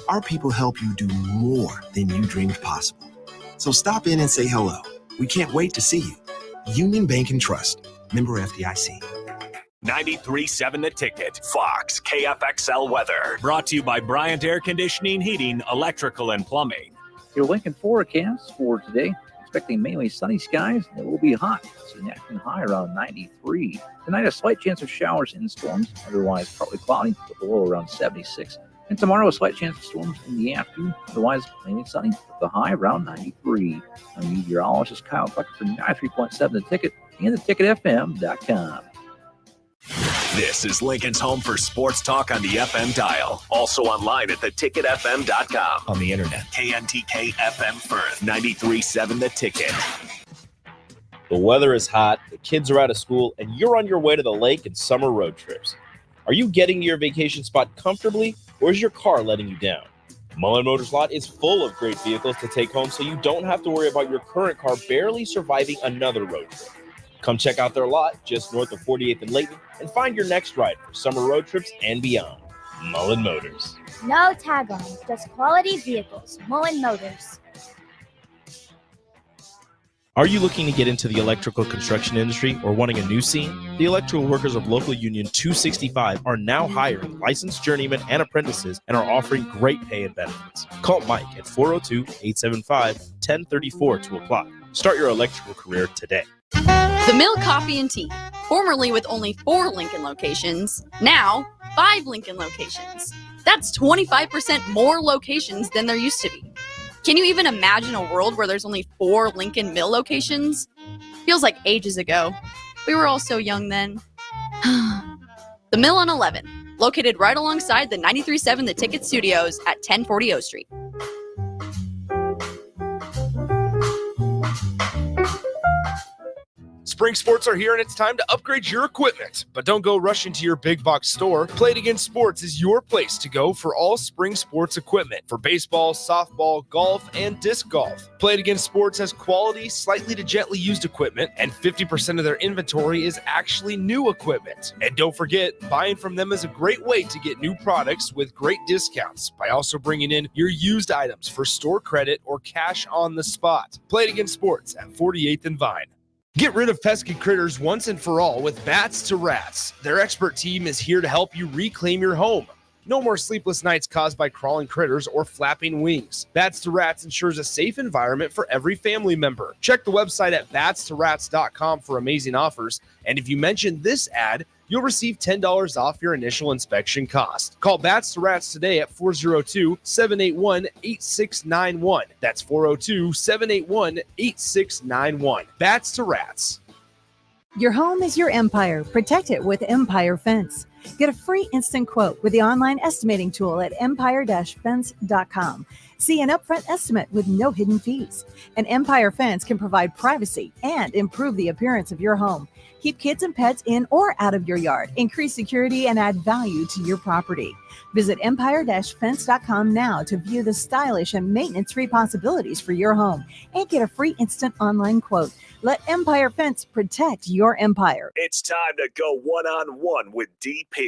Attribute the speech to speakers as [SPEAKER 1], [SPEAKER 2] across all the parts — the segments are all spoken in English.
[SPEAKER 1] our people help you do more than you dreamed possible. So stop in and say hello. We can't wait to see you. Union Bank and Trust. Member FDIC.
[SPEAKER 2] 93.7 The Ticket. Fox KFXL weather. Brought to you by Bryant Air Conditioning, Heating, Electrical, and Plumbing.
[SPEAKER 3] Your Lincoln forecast for today. Expecting mainly sunny skies. It will be hot. See an afternoon high around 93. Tonight, a slight chance of showers and storms. Otherwise, partly cloudy with a low around 76. And tomorrow, a slight chance of storms in the afternoon. Otherwise, mainly sunny with a high around 93. I'm meteorologist Kyle Buck for 93.7 The Ticket and theticketfm.com.
[SPEAKER 2] This is Lincoln's home for sports talk on the FM dial. Also online at theticketfm.com. On the internet. KNTK FM Firth. 93.7 The Ticket.
[SPEAKER 4] The weather is hot, the kids are out of school, and you're on your way to the lake and summer road trips. Are you getting to your vacation spot comfortably, or is your car letting you down? Mullen Motors Lot is full of great vehicles to take home so you don't have to worry about your current car barely surviving another road trip. Come check out their lot just north of 48th and Layton and find your next ride for summer road trips and beyond. Mullen Motors.
[SPEAKER 5] No tag-ons, just quality vehicles. Mullen Motors.
[SPEAKER 4] Are you looking to get into the electrical construction industry or wanting a new scene? The electrical workers of Local Union 265 are now hiring licensed journeymen and apprentices and are offering great pay and benefits. Call Mike at 402-875-1034 to apply. Start your electrical career today.
[SPEAKER 6] The Mill Coffee and Tea, formerly with only 4 Lincoln locations, now 5 Lincoln locations. That's 25% more locations than there used to be. Can you even imagine a world where there's only 4 Lincoln Mill locations? Feels like ages ago. We were all so young then. The Mill on 11, located right alongside the 93.7 The Ticket Studios at 1040 O Street.
[SPEAKER 7] Spring sports are here and it's time to upgrade your equipment. But don't go rushing to your big box store. Play It Again Sports is your place to go for all spring sports equipment for baseball, softball, golf, and disc golf. Play It Again Sports has quality, slightly to gently used equipment, and 50% of their inventory is actually new equipment. And don't forget, buying from them is a great way to get new products with great discounts by also bringing in your used items for store credit or cash on the spot. Play It Again Sports at 48th and Vine. Get rid of pesky critters once and for all with Bats to Rats. Their expert team is here to help you reclaim your home. No more sleepless nights caused by crawling critters or flapping wings. Bats to Rats ensures a safe environment for every family member. Check the website at batstorats.com for amazing offers. And if you mention this ad, you'll receive $10 off your initial inspection cost. Call Bats to Rats today at 402-781-8691. That's 402-781-8691. Bats to Rats.
[SPEAKER 8] Your home is your empire. Protect it with Empire Fence. Get a free instant quote with the online estimating tool at empire-fence.com. See an upfront estimate with no hidden fees. An Empire Fence can provide privacy and improve the appearance of your home. Keep kids and pets in or out of your yard. Increase security and add value to your property. Visit empire-fence.com now to view the stylish and maintenance-free possibilities for your home and get a free instant online quote. Let Empire Fence protect your empire.
[SPEAKER 2] It's time to go one-on-one with DP.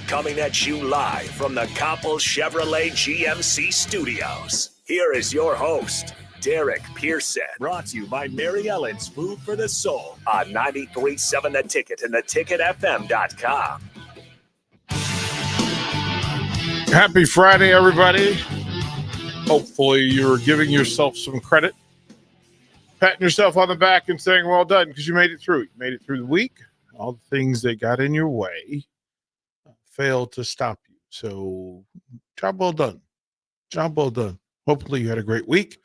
[SPEAKER 2] Coming at you live from the Coppel Chevrolet GMC studios. Here is your host, Derek Pearson. Brought to you by Mary Ellen's Food for the Soul on 93.7 The Ticket and theticketfm.com.
[SPEAKER 9] Happy Friday, everybody. Hopefully you're giving yourself some credit, patting yourself on the back and saying, well done, because you made it through. You made it through the week. All the things that got in your way failed to stop you. So job well done. Job well done. Hopefully you had a great week.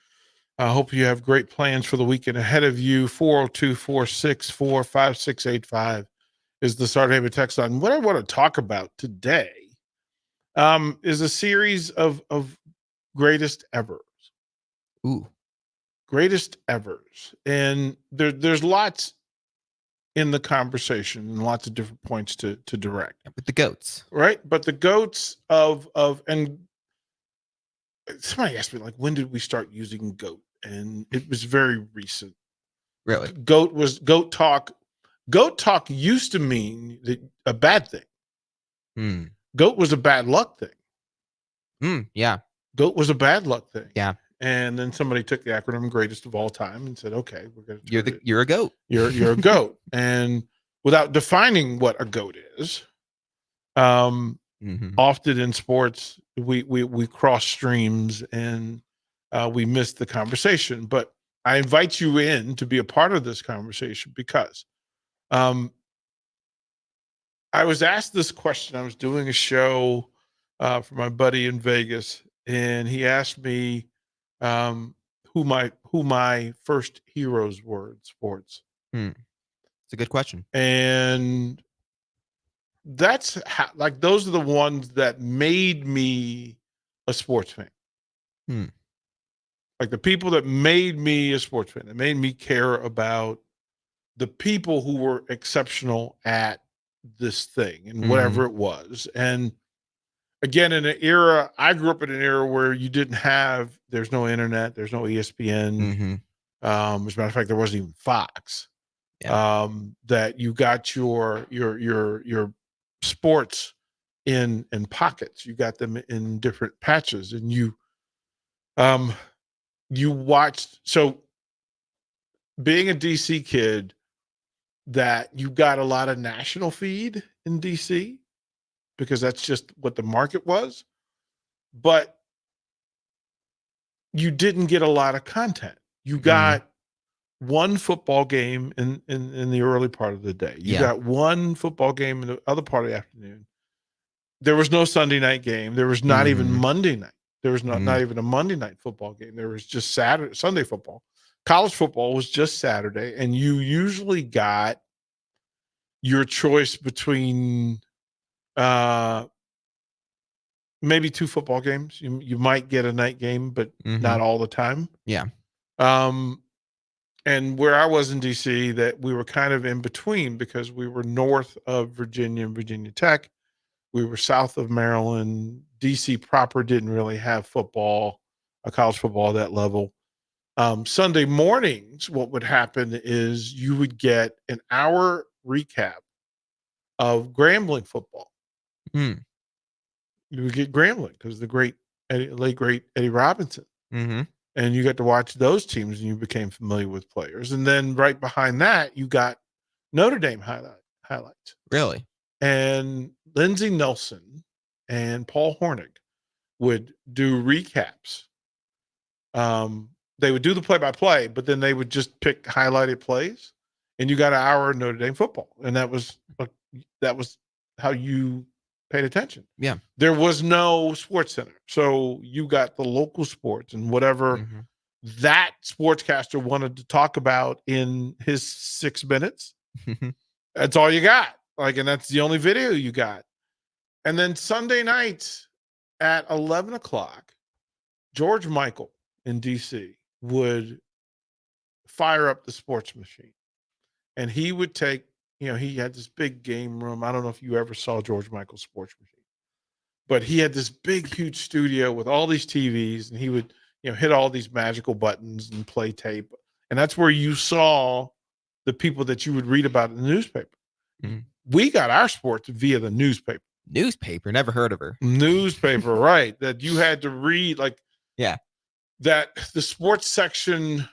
[SPEAKER 9] I hope you have great plans for the weekend ahead of you. 402-464-5685 is the Start Haven text line. What I want to talk about today is a series of greatest evers.
[SPEAKER 10] Ooh.
[SPEAKER 9] Greatest evers. And there's lots in the conversation and lots of different points to direct.
[SPEAKER 10] With the GOATs.
[SPEAKER 9] Right? But the GOATs and somebody asked me, like, when did we start using GOAT? And it was very recent.
[SPEAKER 10] Really?
[SPEAKER 9] GOAT talk. GOAT talk used to mean a bad thing. GOAT was a bad luck thing.
[SPEAKER 10] Yeah.
[SPEAKER 9] GOAT was a bad luck thing.
[SPEAKER 10] Yeah.
[SPEAKER 9] And then somebody took the acronym greatest of all time and said, okay, we're going to
[SPEAKER 10] You're a GOAT.
[SPEAKER 9] You're a GOAT. And without defining what a GOAT is, often in sports, we cross streams and we miss the conversation. But I invite you in to be a part of this conversation because I was asked this question. I was doing a show for my buddy in Vegas, and he asked me who my first heroes were in sports.
[SPEAKER 10] It's a good question.
[SPEAKER 9] And that's how, like, those are the ones that made me a sports fan. Like the people that made me a sports fan, that made me care about the people who were exceptional at this thing and whatever it was. And again, in an era, I grew up in an era where there's no internet, there's no ESPN. As a matter of fact, there wasn't even Fox.
[SPEAKER 10] Yeah.
[SPEAKER 9] That you got your sports in pockets. You got them in different patches, and you watched. So being a DC kid, that you got a lot of national feed in DC because that's just what the market was, but you didn't get a lot of content. You got one football game in the early part of the day. You got one football game in the other part of the afternoon. There was no Sunday night game. There was not even Monday night. There was not even a Monday night football game. There was just Sunday football. College football was just Saturday, and you usually got your choice between maybe two football games. You might get a night game, but not all the time.
[SPEAKER 10] Yeah.
[SPEAKER 9] And where I was in DC, that we were kind of in between because we were north of Virginia and Virginia Tech. We were south of Maryland. DC proper didn't really have football, college football at that level. Sunday mornings, what would happen is you would get an hour recap of Grambling football. You would get Grambling because the late great Eddie Robinson. And you got to watch those teams and you became familiar with players. And then right behind that, you got Notre Dame highlights.
[SPEAKER 10] Really?
[SPEAKER 9] And Lindsey Nelson and Paul Hornig would do recaps. They would do the play-by-play, but then they would just pick highlighted plays, and you got an hour of Notre Dame football. And that was how you paid attention.
[SPEAKER 10] Yeah.
[SPEAKER 9] There was no sports center. So you got the local sports and whatever that sportscaster wanted to talk about in his 6 minutes. That's all you got. And that's the only video you got. And then Sunday nights at 11 o'clock, George Michael in DC would fire up the sports machine. And he would take, he had this big game room. I don't know if you ever saw George Michael's sports machine, but he had this big, huge studio with all these TVs, and he would, hit all these magical buttons and play tape. And that's where you saw the people that you would read about in the newspaper. We got our sports via the newspaper.
[SPEAKER 10] Newspaper? Never heard of her.
[SPEAKER 9] Newspaper, right. That you had to read, that the sports section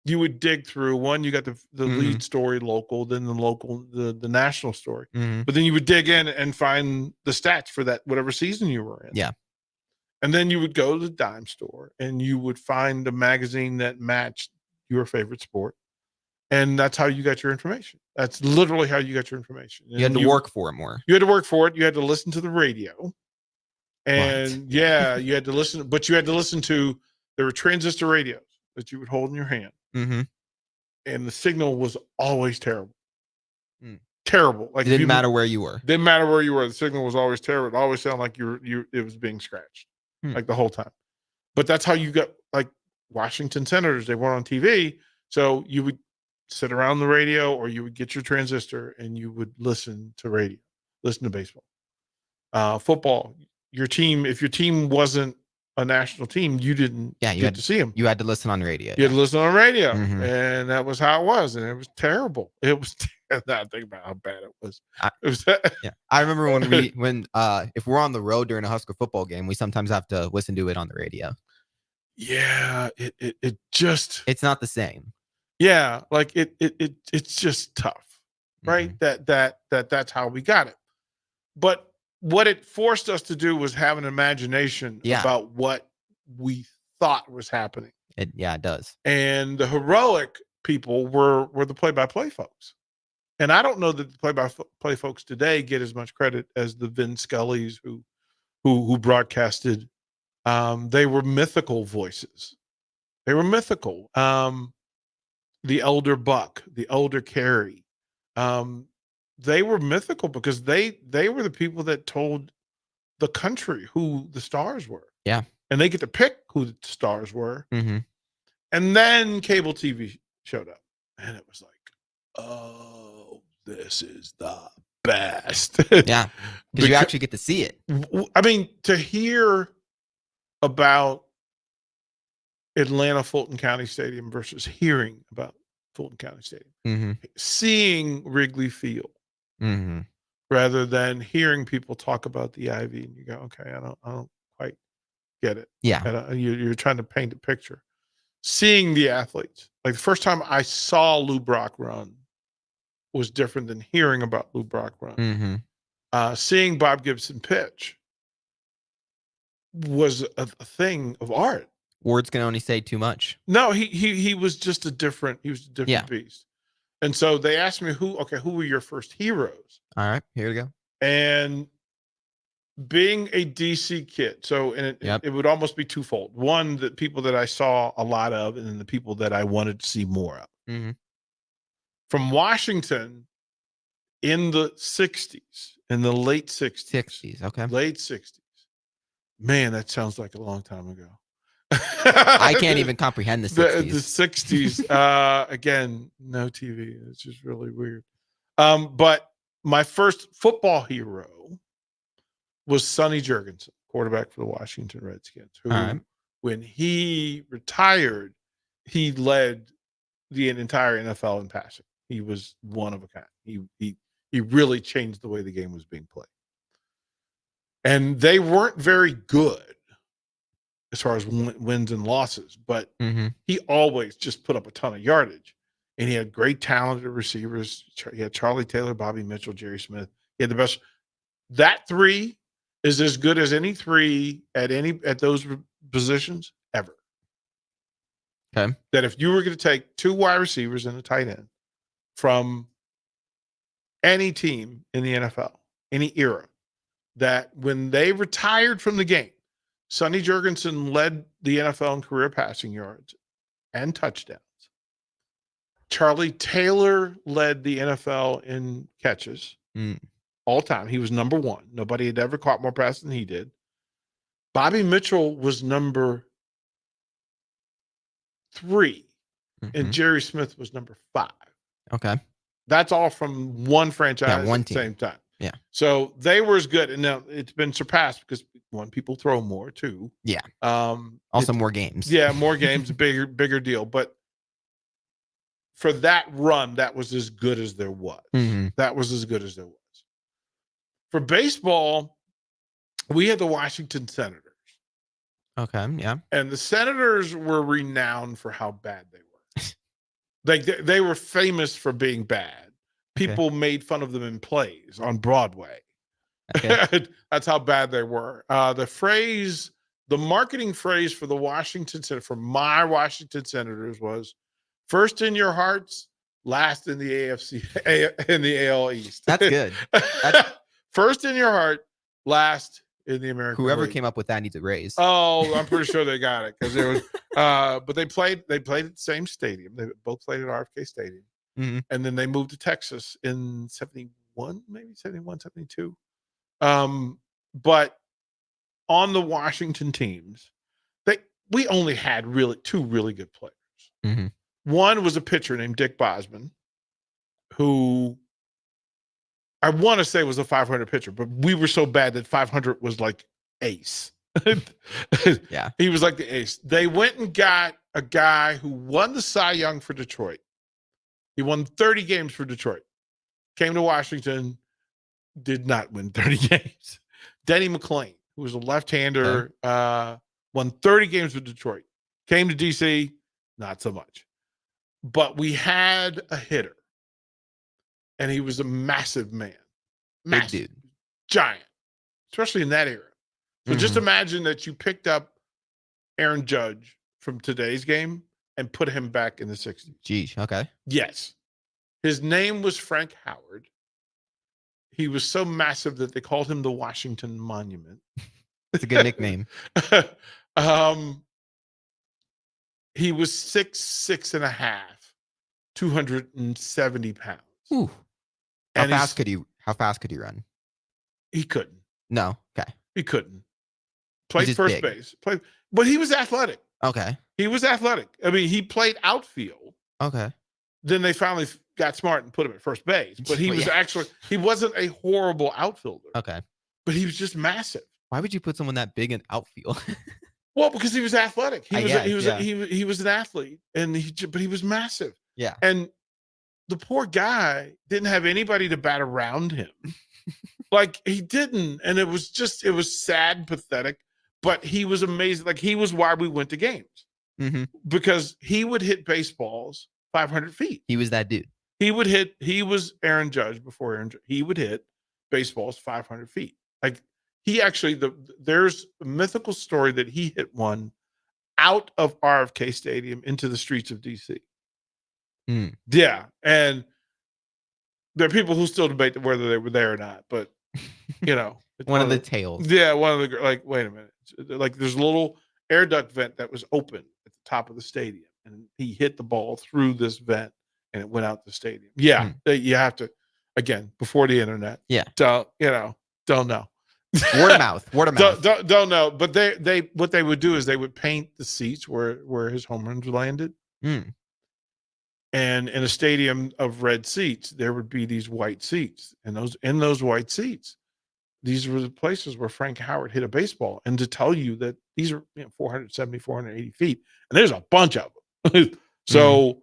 [SPEAKER 9] you would dig through. One, you got the lead story local, then the national story. But then you would dig in and find the stats for that, whatever season you were in.
[SPEAKER 10] Yeah.
[SPEAKER 9] And then you would go to the dime store and you would find a magazine that matched your favorite sport. And that's how you got your information. That's literally how you got your information.
[SPEAKER 10] You had to work for it more.
[SPEAKER 9] You had to work for it. You had to listen to the radio. And you had to listen, but you had to listen to, there were transistor radios that you would hold in your hand. And the signal was always terrible. Terrible. Like,
[SPEAKER 10] it didn't matter where you were.
[SPEAKER 9] Didn't matter where you were. The signal was always terrible. It always sounded like it was being scratched, like the whole time. But that's how you got, like, Washington Senators. They weren't on TV. So you would sit around the radio, or you would get your transistor and you would listen to radio, listen to baseball. Football, if your team wasn't a national team, you didn't get to see them.
[SPEAKER 10] You had to listen on radio.
[SPEAKER 9] You had to listen on radio. And that was how it was. And it was terrible. It was Now think about how bad it was.
[SPEAKER 10] Yeah, I remember when if we're on the road during a Husker football game, we sometimes have to listen to it on the radio.
[SPEAKER 9] Yeah, it just
[SPEAKER 10] it's not the same.
[SPEAKER 9] Yeah, like it's just tough, right? That's how we got it. But what it forced us to do was have an imagination about what we thought was happening.
[SPEAKER 10] It does.
[SPEAKER 9] And the heroic people were the play-by-play folks. And I don't know that the play-by-play folks today get as much credit as the Vin Scullys who broadcasted. They were mythical voices. They were mythical. The elder Buck, the elder Carey. They were mythical because they were the people that told the country who the stars were.
[SPEAKER 10] Yeah.
[SPEAKER 9] And they get to pick who the stars were.
[SPEAKER 10] Mm-hmm.
[SPEAKER 9] And then cable TV showed up. And it was like, oh, this is the best.
[SPEAKER 10] Yeah. Because you actually get to see it.
[SPEAKER 9] I mean, to hear about Atlanta Fulton County Stadium versus hearing about Fulton County Stadium, seeing Wrigley Field, rather than hearing people talk about the Ivy, and you go, okay, I don't quite get it.
[SPEAKER 10] Yeah,
[SPEAKER 9] and you're trying to paint a picture. Seeing the athletes, like the first time I saw Lou Brock run, was different than hearing about Lou Brock run. Seeing Bob Gibson pitch was a thing of art.
[SPEAKER 10] Words can only say too much.
[SPEAKER 9] No, he was just a different beast. And so they asked me who were your first heroes?
[SPEAKER 10] All right, here we go.
[SPEAKER 9] And being a DC kid, so it would almost be twofold. One, the people that I saw a lot of, and then the people that I wanted to see more of. From Washington in the 60s, in the late 60s.
[SPEAKER 10] Okay.
[SPEAKER 9] Late 60s. Man, that sounds like a long time ago.
[SPEAKER 10] I can't even comprehend the 60s.
[SPEAKER 9] The 60s, again, no TV. It's just really weird. But my first football hero was Sonny Jurgensen, quarterback for the Washington Redskins, who, when he retired, he led the entire NFL in passing. He was one of a kind. He really changed the way the game was being played. And they weren't very good as far as wins and losses, but he always just put up a ton of yardage. And he had great talented receivers. He had Charlie Taylor, Bobby Mitchell, Jerry Smith. He had the best. That three is as good as any three at those positions ever.
[SPEAKER 10] Okay.
[SPEAKER 9] That if you were going to take two wide receivers and a tight end from any team in the NFL, any era, that when they retired from the game, Sonny Jurgensen led the NFL in career passing yards and touchdowns. Charlie Taylor led the NFL in catches all time. He was number one. Nobody had ever caught more passes than he did. Bobby Mitchell was number 3, and Jerry Smith was number 5.
[SPEAKER 10] Okay.
[SPEAKER 9] That's all from one franchise
[SPEAKER 10] one
[SPEAKER 9] at the
[SPEAKER 10] team.
[SPEAKER 9] same time.
[SPEAKER 10] Yeah.
[SPEAKER 9] So they were as good. And now it's been surpassed because one, people throw more too.
[SPEAKER 10] Yeah. Also more games.
[SPEAKER 9] Yeah, more games, bigger deal. But for that run, that was as good as there was. That was as good as there was. For baseball, we had the Washington Senators.
[SPEAKER 10] Okay, yeah.
[SPEAKER 9] And the Senators were renowned for how bad they were. They were famous for being bad. People made fun of them in plays on Broadway. Okay. That's how bad they were. The marketing phrase for the Washington Senators, for my Washington Senators, was first in your hearts, last in the in the AL East.
[SPEAKER 10] That's good.
[SPEAKER 9] First in your heart, last in the American
[SPEAKER 10] Whoever
[SPEAKER 9] League.
[SPEAKER 10] came up with that needs a raise.
[SPEAKER 9] Oh, I'm pretty sure they got it because there was. But they played at the same stadium. They both played at RFK Stadium, and then they moved to Texas in 71, maybe 71, 72. But on the Washington teams, we only had two really good players. One was a pitcher named Dick Bosman, who I want to say was a 500 pitcher, but we were so bad that 500 was like ace.
[SPEAKER 10] Yeah.
[SPEAKER 9] He was like the ace. They went and got a guy who won the Cy Young for Detroit. He won 30 games for Detroit. came to Washington, did not win 30 games. Denny McClain, who was a left-hander, won 30 games with Detroit. Came to DC, not so much. But we had a hitter, and he was a massive man. Massive,
[SPEAKER 10] Big dude.
[SPEAKER 9] giant, especially in that era. So just imagine that you picked up Aaron Judge from today's game and put him back in the 60s.
[SPEAKER 10] Geez. Okay.
[SPEAKER 9] Yes. His name was Frank Howard. He was so massive that they called him the Washington Monument.
[SPEAKER 10] It's a good nickname.
[SPEAKER 9] He was 6'6.5", 270 pounds.
[SPEAKER 10] Ooh.
[SPEAKER 9] And
[SPEAKER 10] How fast could he run?
[SPEAKER 9] he couldn't.
[SPEAKER 10] No. Okay.
[SPEAKER 9] He couldn't. Played
[SPEAKER 10] just
[SPEAKER 9] first
[SPEAKER 10] big.
[SPEAKER 9] base. But he was athletic.
[SPEAKER 10] Okay.
[SPEAKER 9] He was athletic. I mean, he played outfield.
[SPEAKER 10] Okay.
[SPEAKER 9] Then they finally got smart and put him at first base. But he
[SPEAKER 10] Well,
[SPEAKER 9] was
[SPEAKER 10] yeah.
[SPEAKER 9] he wasn't a horrible outfielder.
[SPEAKER 10] Okay.
[SPEAKER 9] But he was just massive.
[SPEAKER 10] Why would you put someone that big in outfield?
[SPEAKER 9] Well, because he was athletic.
[SPEAKER 10] I guess, yeah.
[SPEAKER 9] He was an athlete, but he was massive.
[SPEAKER 10] Yeah.
[SPEAKER 9] And the poor guy didn't have anybody to bat around him. Like he didn't, and it was sad and pathetic. But he was amazing. Like he was why we went to games because he would hit baseballs 500 feet.
[SPEAKER 10] He was that dude.
[SPEAKER 9] He was Aaron Judge before Aaron Judge. He would hit baseballs 500 feet. Like he actually, there's a mythical story that he hit one out of RFK Stadium into the streets of DC. Yeah. And there are people who still debate whether they were there or not, but it's
[SPEAKER 10] one of the tales.
[SPEAKER 9] Yeah. One of the, like, wait a minute. Like there's a little air duct vent that was open at the top of the stadium and he hit the ball through this vent and it went out the stadium. Yeah. You have to, again, before the internet.
[SPEAKER 10] Yeah.
[SPEAKER 9] Don't know.
[SPEAKER 10] Word of mouth.
[SPEAKER 9] Don't know. But they what they would do is they would paint the seats where his home runs landed. And in a stadium of red seats, there would be these white seats. And in those white seats, these were the places where Frank Howard hit a baseball. And to tell you that these are 470, 480 feet, and there's a bunch of them. So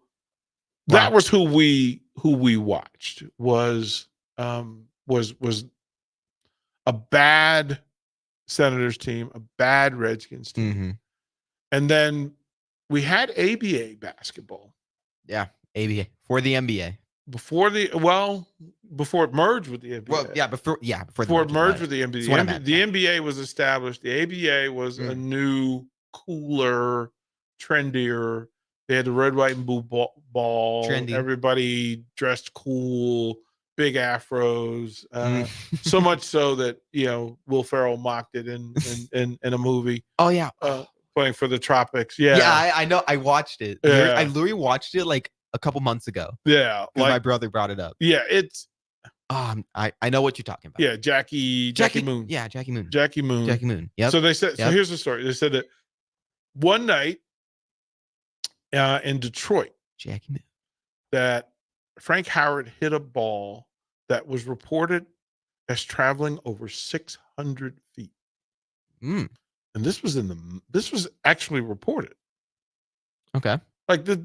[SPEAKER 9] that was who we watched was a bad Senators team, a bad Redskins team. And then we had ABA basketball.
[SPEAKER 10] Yeah, ABA for the NBA.
[SPEAKER 9] Before it merged with the NBA.
[SPEAKER 10] Well, before
[SPEAKER 9] it merged with the NBA.
[SPEAKER 10] That's what I meant.
[SPEAKER 9] The NBA was established. The ABA was a new, cooler, trendier. They had the red, white, and blue ball.
[SPEAKER 10] Trendy.
[SPEAKER 9] Everybody dressed cool, big afros. So much so that Will Ferrell mocked it in a movie.
[SPEAKER 10] Oh yeah,
[SPEAKER 9] playing for the Tropics. Yeah,
[SPEAKER 10] yeah, I know. I watched it.
[SPEAKER 9] Yeah.
[SPEAKER 10] I literally watched it like a couple months ago.
[SPEAKER 9] Yeah,
[SPEAKER 10] like my brother brought it up.
[SPEAKER 9] Yeah, it's.
[SPEAKER 10] I know what you're talking about.
[SPEAKER 9] Yeah, Jackie Moon.
[SPEAKER 10] Yeah, Jackie Moon.
[SPEAKER 9] Jackie Moon.
[SPEAKER 10] Yep.
[SPEAKER 9] So they said. So here's the story. They said that one night in Detroit,
[SPEAKER 10] Jackie Moon,
[SPEAKER 9] that Frank Howard hit a ball that was reported as traveling over 600 feet. And this was actually reported.
[SPEAKER 10] Okay.
[SPEAKER 9] Like this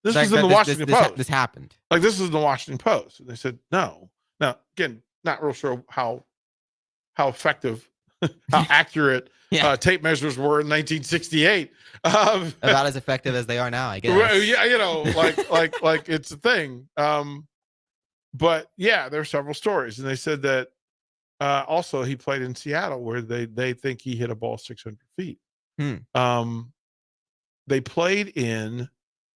[SPEAKER 9] was in the Washington Post.
[SPEAKER 10] This happened.
[SPEAKER 9] Like this is in the Washington Post. And they said no. Now again, not real sure how effective, how accurate tape measures were in 1968.
[SPEAKER 10] About as effective as they are now, I guess.
[SPEAKER 9] Yeah, like it's a thing. But yeah, there are several stories, and they said that also he played in Seattle, where they think he hit a ball 600 feet. They played in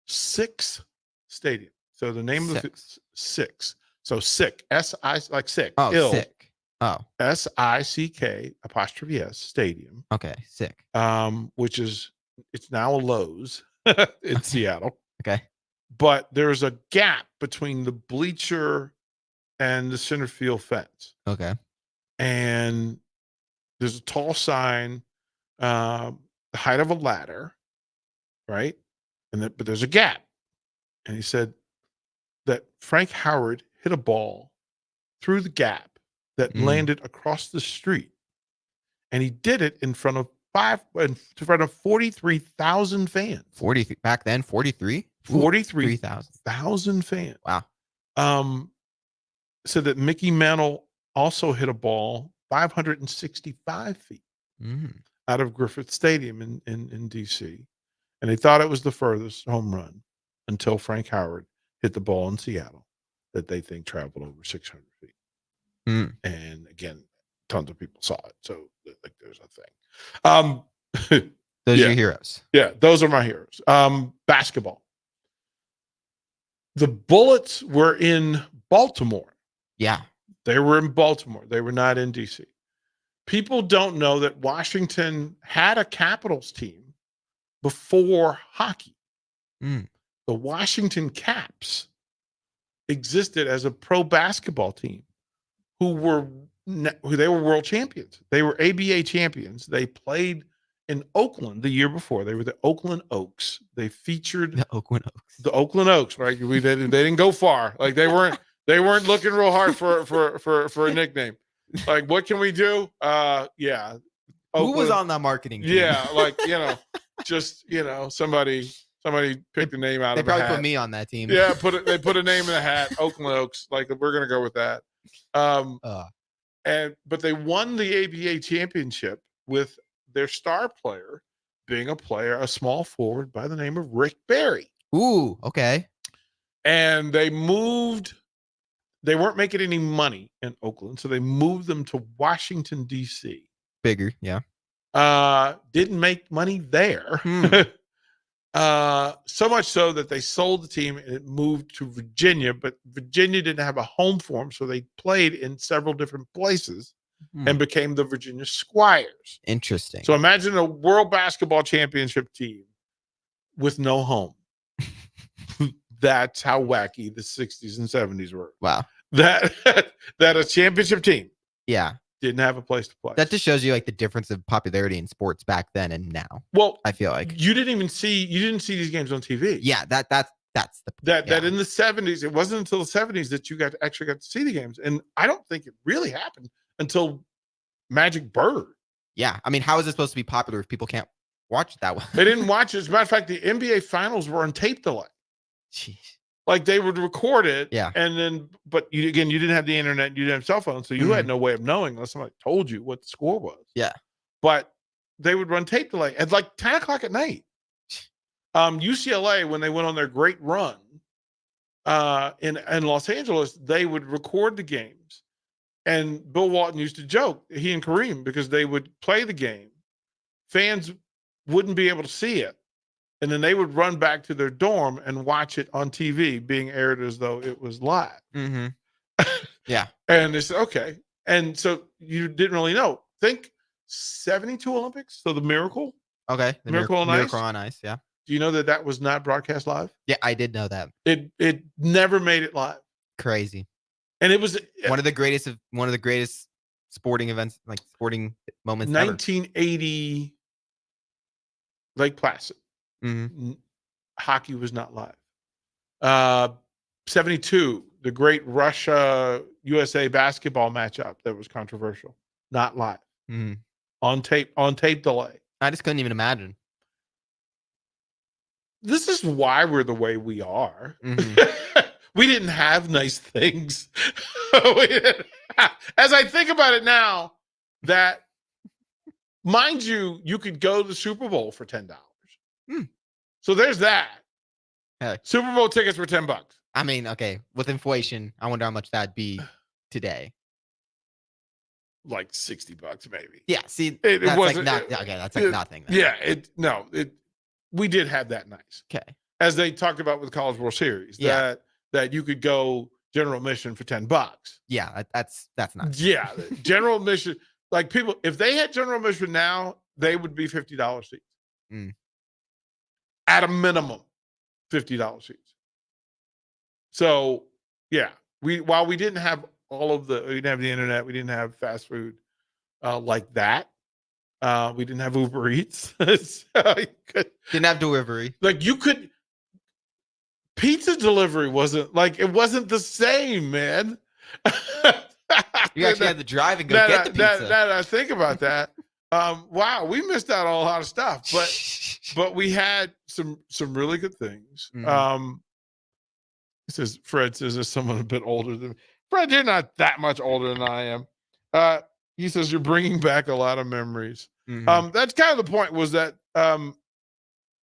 [SPEAKER 9] 6 stadiums. So the name of the 6. So sick, S-I like sick.
[SPEAKER 10] Oh,
[SPEAKER 9] ill.
[SPEAKER 10] sick. Oh,
[SPEAKER 9] SICK''S stadium.
[SPEAKER 10] Okay, sick.
[SPEAKER 9] Which is it's now a Lowe's in Seattle.
[SPEAKER 10] Okay.
[SPEAKER 9] But there's a gap between the bleacher and the center field fence.
[SPEAKER 10] Okay.
[SPEAKER 9] And there's a tall sign, the height of a ladder, right? But there's a gap. And he said that Frank Howard hit a ball through the gap that landed across the street. And he did it in front of 43,000 fans.
[SPEAKER 10] 40 back then, 43?
[SPEAKER 9] 43,000 fans.
[SPEAKER 10] Wow.
[SPEAKER 9] said that Mickey Mantle also hit a ball 565 feet out of Griffith Stadium in D.C., and they thought it was the furthest home run until Frank Howard hit the ball in Seattle that they think traveled over 600 feet. And again, tons of people saw it. So like there's a thing.
[SPEAKER 10] Those are your heroes.
[SPEAKER 9] Yeah, those are my heroes. Basketball. The Bullets were in Baltimore.
[SPEAKER 10] Yeah.
[SPEAKER 9] They were in Baltimore. They were not in D.C. People don't know that Washington had a Capitals team before hockey. The Washington Caps existed as a pro basketball team who were world champions. They were ABA champions. They played in Oakland the year before. They were the Oakland Oaks. They featured
[SPEAKER 10] the Oakland Oaks.
[SPEAKER 9] The Oakland Oaks, right? They didn't go far. Like they weren't looking real hard for a nickname. Like, what can we do? Yeah.
[SPEAKER 10] Who was on that marketing team?
[SPEAKER 9] Yeah, like, just, somebody picked a name out
[SPEAKER 10] they
[SPEAKER 9] of a hat.
[SPEAKER 10] They probably put me on that team.
[SPEAKER 9] Yeah, they put a name in the hat, Oakland Oaks. Like, we're gonna go with that. But they won the ABA championship with their star player being a small forward by the name of Rick Barry.
[SPEAKER 10] Ooh, okay.
[SPEAKER 9] And they weren't making any money in Oakland, so they moved them to Washington, D.C.
[SPEAKER 10] Bigger, yeah.
[SPEAKER 9] Didn't make money there. So much so that they sold the team and it moved to Virginia, but Virginia didn't have a home for them, so they played in several different places and became the Virginia Squires.
[SPEAKER 10] Interesting.
[SPEAKER 9] So imagine a World Basketball Championship team with no home. That's how wacky the 60s and 70s were.
[SPEAKER 10] Wow.
[SPEAKER 9] That a championship team didn't have a place to play.
[SPEAKER 10] That just shows you like the difference of popularity in sports back then and now.
[SPEAKER 9] Well,
[SPEAKER 10] I feel like
[SPEAKER 9] you didn't see these games on TV.
[SPEAKER 10] Yeah, that's the
[SPEAKER 9] that in the 70s, it wasn't until the 70s that you actually got to see the games. And I don't think it really happened until Magic Bird.
[SPEAKER 10] Yeah. I mean, how is it supposed to be popular if people can't watch it that way?
[SPEAKER 9] They didn't watch it. As a matter of fact, the NBA finals were on tape delay.
[SPEAKER 10] Jeez.
[SPEAKER 9] Like they would record it,
[SPEAKER 10] yeah,
[SPEAKER 9] and then, but you didn't have the internet, you didn't have cell phones, so you had no way of knowing unless somebody told you what the score was.
[SPEAKER 10] Yeah,
[SPEAKER 9] but they would run tape delay at like 10 o'clock at night. UCLA, when they went on their great run in Los Angeles, they would record the games, and Bill Walton used to joke, he and Kareem, because they would play the game, fans wouldn't be able to see it. And then they would run back to their dorm and watch it on TV being aired as though it was live.
[SPEAKER 10] Yeah.
[SPEAKER 9] And they said, okay. And so you didn't really know. Think 72 Olympics. So the Miracle.
[SPEAKER 10] Okay.
[SPEAKER 9] The Miracle on Ice.
[SPEAKER 10] Miracle on Ice. Yeah.
[SPEAKER 9] Do you know that was not broadcast live?
[SPEAKER 10] Yeah, I did know that.
[SPEAKER 9] It never made it live.
[SPEAKER 10] Crazy.
[SPEAKER 9] And it was
[SPEAKER 10] one of the greatest sporting events, like sporting moments.
[SPEAKER 9] 1980 Lake Placid. Hockey was not live. 72, the great Russia-USA basketball matchup that was controversial, not live. On tape delay.
[SPEAKER 10] I just couldn't even imagine.
[SPEAKER 9] This is why we're the way we are. We didn't have nice things. As I think about it now, that, mind you, you could go to the Super Bowl for $10. So there's that.
[SPEAKER 10] Heck.
[SPEAKER 9] Super Bowl tickets were $10.
[SPEAKER 10] I mean, okay, with inflation, I wonder how much that'd be today.
[SPEAKER 9] Like $60, maybe.
[SPEAKER 10] Yeah, see,
[SPEAKER 9] it wasn't
[SPEAKER 10] like that's like nothing.
[SPEAKER 9] Then. Yeah, we did have that nice.
[SPEAKER 10] Okay.
[SPEAKER 9] As they talked about with College World Series, that you could go general admission for $10.
[SPEAKER 10] Yeah, that's nice.
[SPEAKER 9] Yeah, general admission, like people, if they had general admission now, they would be $50 seats. At a minimum, $50 seats. So, yeah, while we didn't have we didn't have the internet, we didn't have fast food like that. We didn't have Uber Eats.
[SPEAKER 10] Didn't have delivery.
[SPEAKER 9] Like pizza delivery wasn't the same, man.
[SPEAKER 10] You actually had to drive and go get the pizza.
[SPEAKER 9] Now that I think about that, wow, we missed out on a lot of stuff, but we had some really good things. Fred says there's someone a bit older than me. Fred, you're not that much older than I am. He says you're bringing back a lot of memories. That's kind of the point, was that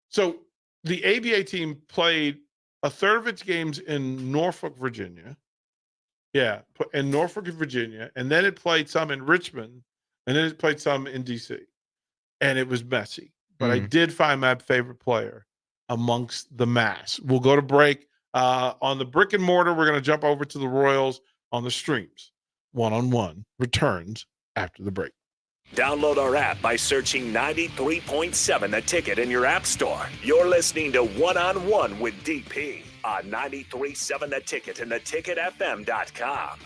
[SPEAKER 9] so the ABA team played a third of its games in Norfolk, Virginia. Yeah, in Norfolk, Virginia. And then it played some in Richmond. And then it played some in D.C. And it was messy. But I did find my favorite player amongst the mass. We'll go to break. On the brick and mortar, we're going to jump over to the Royals. On the streams, one-on-one returns after the break.
[SPEAKER 2] Download our app by searching 93.7 The Ticket in your app store. You're listening to One-on-One with DP on 93.7 The Ticket and theticketfm.com.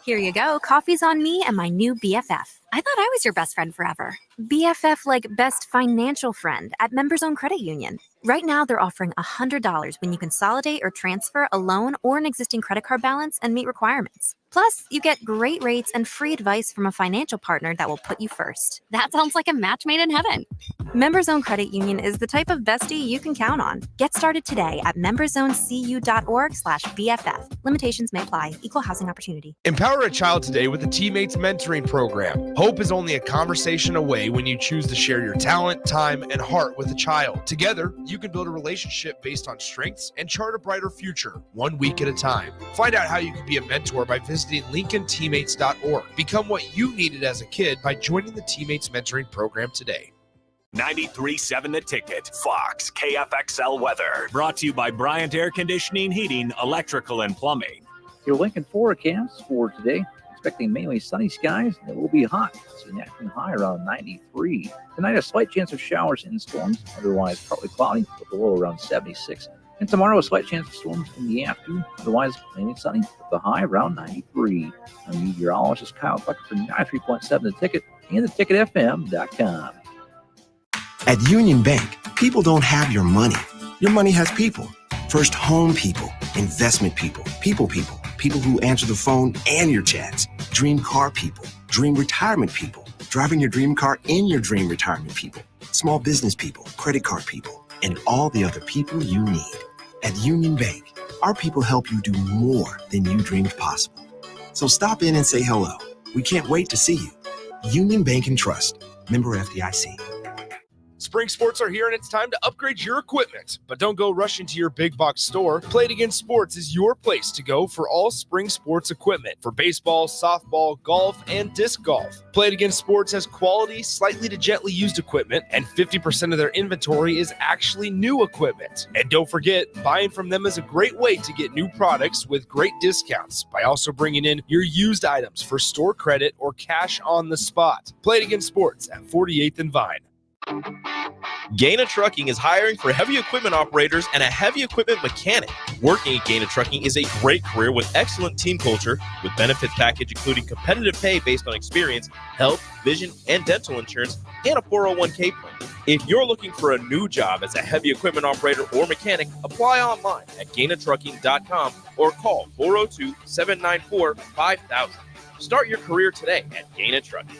[SPEAKER 11] Here you go. Coffee's on me and my new BFF. I thought I was your best friend forever. BFF like best financial friend at Members Own Credit Union. Right now, they're offering $100 when you consolidate or transfer a loan or an existing credit card balance and meet requirements. Plus, you get great rates and free advice from a financial partner that will put you first.
[SPEAKER 6] That sounds like a match made in heaven.
[SPEAKER 11] Members Own Credit Union is the type of bestie you can count on. Get started today at memberzonecu.org/BFF. Limitations may apply. Equal housing opportunity.
[SPEAKER 7] Empower a child today with the Teammates Mentoring Program. Hope is only a conversation away when you choose to share your talent, time, and heart with a child. Together, you can build a relationship based on strengths and chart a brighter future, 1 week at a time. Find out how you can be a mentor by visiting LincolnTeammates.org. Become what you needed as a kid by joining the Teammates Mentoring Program today.
[SPEAKER 2] 93.7 The Ticket, Fox, KFXL weather. Brought to you by Bryant Air Conditioning, Heating, Electrical, and Plumbing.
[SPEAKER 3] Your Lincoln forecast for today. Expecting mainly sunny skies. It will be hot. It's an afternoon high around 93. Tonight, a slight chance of showers and storms. Otherwise, partly cloudy with a low around 76. And tomorrow, a slight chance of storms in the afternoon. Otherwise, mainly sunny with the high around 93. I'm meteorologist Kyle Bucket for 93.7 The Ticket and theticketfm.com.
[SPEAKER 1] At Union Bank, people don't have your money. Your money has people. First home people, investment people, people who answer the phone and your chats, dream car people, dream retirement people, driving your dream car in your dream retirement people, small business people, credit card people, and all the other people you need. At Union Bank, our people help you do more than you dreamed possible. So stop in and say hello. We can't wait to see you. Union Bank and Trust. Member FDIC.
[SPEAKER 7] Spring sports are here and it's time to upgrade your equipment. But don't go rushing to your big box store. Play It Again Sports is your place to go for all spring sports equipment for baseball, softball, golf, and disc golf. Play It Again Sports has quality, slightly to gently used equipment, and 50% of their inventory is actually new equipment. And don't forget, buying from them is a great way to get new products with great discounts by also bringing in your used items for store credit or cash on the spot. Play It Again Sports at 48th and Vine.
[SPEAKER 4] Gaina Trucking is hiring for heavy equipment operators and a heavy equipment mechanic. Working at Gaina Trucking is a great career with excellent team culture, with benefit package including competitive pay based on experience, health, vision, and dental insurance, and a 401k plan. If you're looking for a new job as a heavy equipment operator or mechanic, apply online at GainaTrucking.com or call 402-794-5000. Start your career today at Gaina Trucking.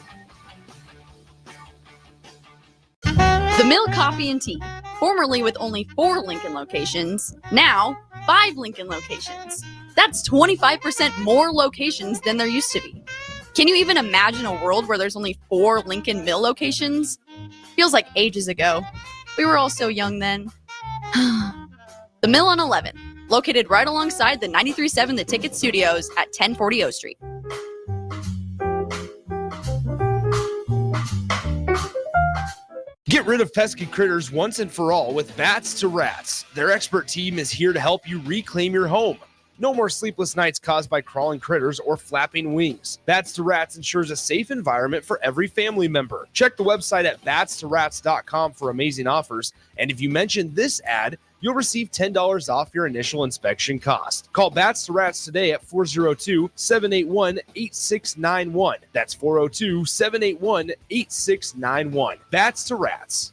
[SPEAKER 6] The Mill Coffee and Tea, formerly with only 4 Lincoln locations, now 5 Lincoln locations. That's 25% more locations than there used to be. Can you even imagine a world where there's only 4 Lincoln Mill locations? Feels like ages ago. We were all so young then. The Mill on 11, located right alongside the 93.7 The Ticket Studios at 1040 O Street.
[SPEAKER 7] Get rid of pesky critters once and for all with Bats to Rats. Their expert team is here to help you reclaim your home. No more sleepless nights caused by crawling critters or flapping wings. Bats to Rats ensures a safe environment for every family member. Check the website at batstorats.com for amazing offers. And if you mention this ad, you'll receive $10 off your initial inspection cost. Call Bats to Rats today at 402-781-8691. That's 402-781-8691. Bats to Rats.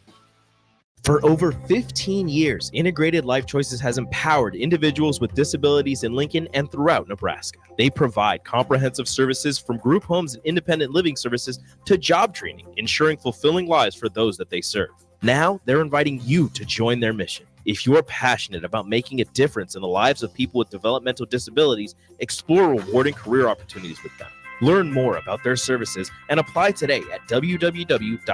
[SPEAKER 4] For over 15 years, Integrated Life Choices has empowered individuals with disabilities in Lincoln and throughout Nebraska. They provide comprehensive services from group homes and independent living services to job training, ensuring fulfilling lives for those that they serve. Now, they're inviting you to join their mission. If you're passionate about making a difference in the lives of people with developmental disabilities, explore rewarding career opportunities with them. Learn more about their services and apply today at www.ilc.net.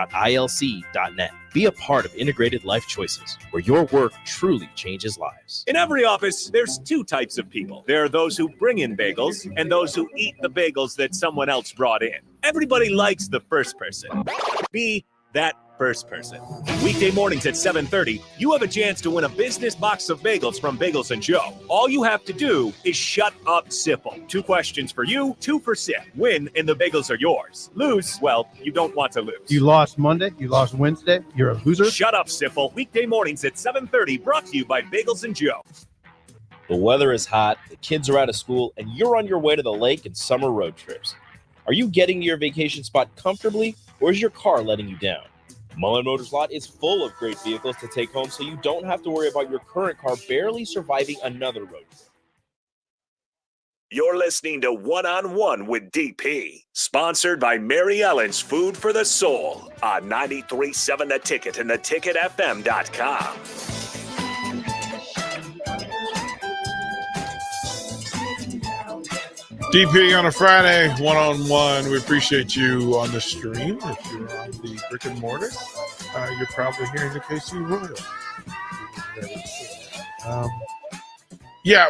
[SPEAKER 4] Be a part of Integrated Life Choices, where your work truly changes lives.
[SPEAKER 2] In every office, there's two types of people. There are those who bring in bagels and those who eat the bagels that someone else brought in. Everybody likes the first person. Be that first person. Weekday mornings at 7:30, you have a chance to win a business box of bagels from Bagels and Joe. All you have to do is shut up, Sipple. 2 questions for you, 2 for Sip. Win, and the bagels are yours. Lose, well, you don't want to lose.
[SPEAKER 12] You lost Monday, you lost Wednesday, you're a loser.
[SPEAKER 2] Shut up, Sipple. Weekday mornings at 7:30, brought to you by Bagels and Joe.
[SPEAKER 4] The weather is hot, the kids are out of school, and you're on your way to the lake and summer road trips. Are you getting to your vacation spot comfortably, or is your car letting you down? Mullen Motors Lot is full of great vehicles to take home, so you don't have to worry about your current car barely surviving another road trip.
[SPEAKER 2] You're listening to One-on-One with DP, sponsored by Mary Ellen's Food for the Soul on 93.7 The Ticket and theticketfm.com.
[SPEAKER 9] DP on a Friday, one-on-one. We appreciate you on the stream. If you're on the brick and mortar, you're probably hearing the KC Royals. Yeah,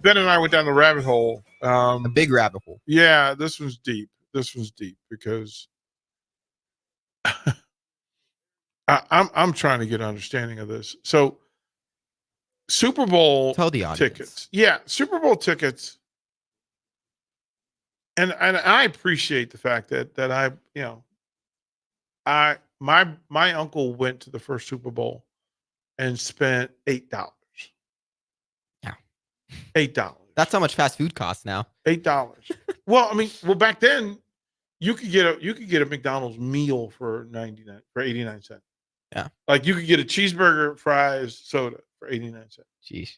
[SPEAKER 9] Ben and I went down the rabbit hole.
[SPEAKER 10] A big rabbit hole.
[SPEAKER 9] Yeah, this one's deep. Because I'm trying to get an understanding of this. So, Super Bowl tickets. Yeah, Super Bowl tickets. And I appreciate the fact that my uncle went to the first Super Bowl and spent $8.
[SPEAKER 10] Yeah.
[SPEAKER 9] $8.
[SPEAKER 10] That's how much fast food costs now.
[SPEAKER 9] $8. Well, back then you could get a McDonald's meal for 89 cents.
[SPEAKER 10] Yeah.
[SPEAKER 9] Like you could get a cheeseburger, fries, soda for 89 cents.
[SPEAKER 10] Jeez.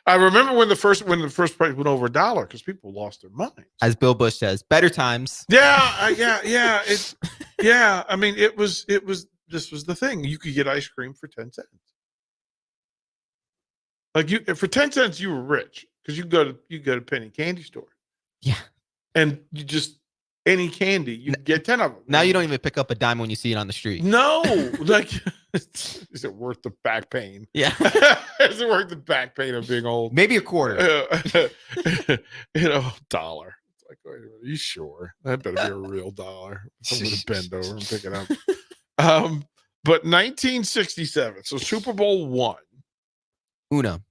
[SPEAKER 9] I remember when the first price went over $1 because people lost their minds.
[SPEAKER 10] As Bill Bush says, better times.
[SPEAKER 9] Yeah. This was the thing. You could get ice cream for 10 cents. Like for 10 cents, you were rich because you go to penny candy store.
[SPEAKER 10] Yeah.
[SPEAKER 9] And you just any candy, you get 10 of them.
[SPEAKER 10] Now you don't even pick up a dime when you see it on the street.
[SPEAKER 9] No, like, is it worth the back pain?
[SPEAKER 10] Yeah.
[SPEAKER 9] Is it worth the back pain of being old?
[SPEAKER 10] Maybe a quarter.
[SPEAKER 9] $1. It's like, wait a minute, are you sure? That better be a real dollar. I'm going to bend over and pick it up. But 1967, so Super Bowl one.
[SPEAKER 10] Uno.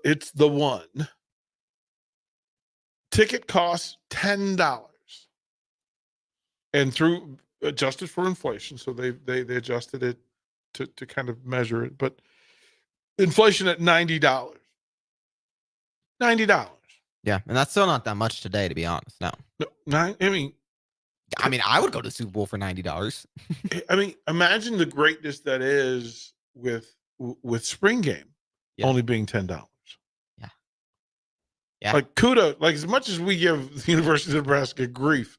[SPEAKER 9] It's the one. Ticket costs $10. And through adjusted for inflation, so they adjusted it to kind of measure it, but inflation at $90. $90.
[SPEAKER 10] Yeah, and that's still not that much today, to be honest. No, I would go to the Super Bowl for $90.
[SPEAKER 9] Imagine the greatness that is with spring game only being $10.
[SPEAKER 10] Yeah, yeah.
[SPEAKER 9] Like kudos, like as much as we give the University of Nebraska grief,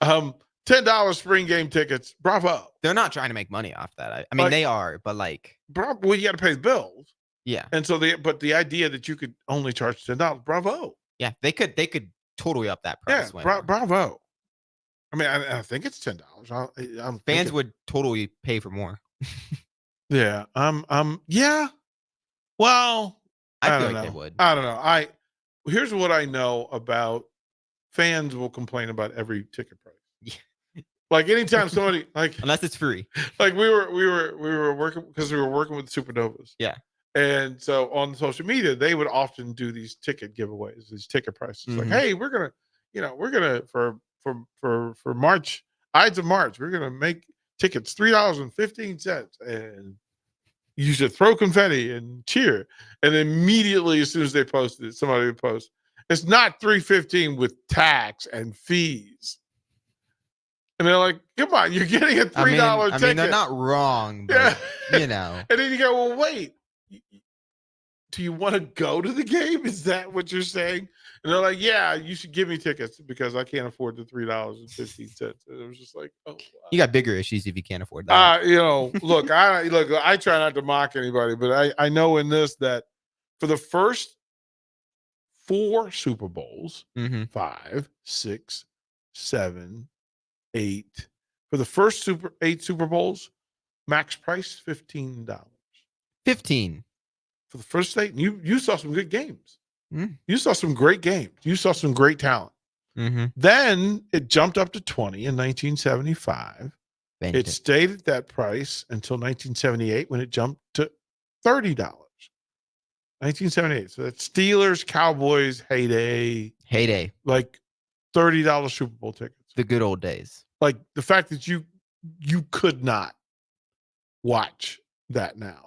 [SPEAKER 9] $10 spring game tickets. Bravo.
[SPEAKER 10] They're not trying to make money off that. They are, but like,
[SPEAKER 9] well, you got to pay the bills.
[SPEAKER 10] Yeah.
[SPEAKER 9] And so the idea that you could only charge $10, bravo.
[SPEAKER 10] Yeah, they could totally up that price.
[SPEAKER 9] Yeah, bravo. I think it's $10.
[SPEAKER 10] Fans would totally pay for more.
[SPEAKER 9] Yeah. Yeah. Well,
[SPEAKER 10] I feel like they would.
[SPEAKER 9] I don't know. Here's what I know about fans will complain about every ticket price.
[SPEAKER 10] Yeah.
[SPEAKER 9] Like anytime somebody
[SPEAKER 10] unless it's free.
[SPEAKER 9] Like we were working because we were working with the Supernovas.
[SPEAKER 10] Yeah.
[SPEAKER 9] And so on social media, they would often do these ticket giveaways, these ticket prices.
[SPEAKER 10] Mm-hmm.
[SPEAKER 9] Like, hey, we're gonna for March, Ides of March, we're gonna make tickets $3.15, and you should throw confetti and cheer. And immediately, as soon as they posted it, somebody would post, it's not $3.15 with tax and fees. And they're like, come on, you're getting a $3 ticket.
[SPEAKER 10] They're not wrong, but,
[SPEAKER 9] yeah.
[SPEAKER 10] And
[SPEAKER 9] then you go, well, wait, do you want to go to the game? Is that what you're saying? And they're like, yeah, you should give me tickets because I can't afford the $3.15. And it was just like, oh, wow.
[SPEAKER 10] You got bigger issues if you can't afford that.
[SPEAKER 9] Look, I try not to mock anybody, but I know in this that for the first 4 Super Bowls, 5, 6, 7, 8, for the first 8 Super Bowls, max price $15.
[SPEAKER 10] 15
[SPEAKER 9] for the first 8. You saw some good games.
[SPEAKER 10] Mm.
[SPEAKER 9] You saw some great games. You saw some great talent. Then it jumped up to 20 in 1975. It stayed at that price until 1978 when it jumped to $30. 1978. So that's Steelers, Cowboys, heyday. Like $30 Super Bowl tickets.
[SPEAKER 10] The good old days.
[SPEAKER 9] Like the fact that you could not watch that now.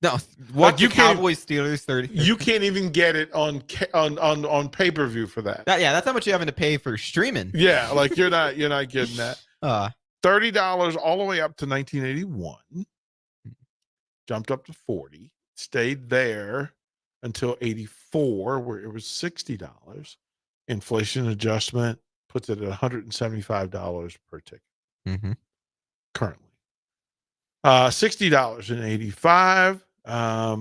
[SPEAKER 10] No, what you Cowboys Steelers 30.
[SPEAKER 9] You can't even get it on pay-per-view for that.
[SPEAKER 10] That's how much you're having to pay for streaming.
[SPEAKER 9] Yeah, like you're not getting that. $30 all the way up to 1981. Jumped up to 40. Stayed there until 84, where it was $60. Inflation adjustment puts it at $175 per ticket. Currently. $60 in 85.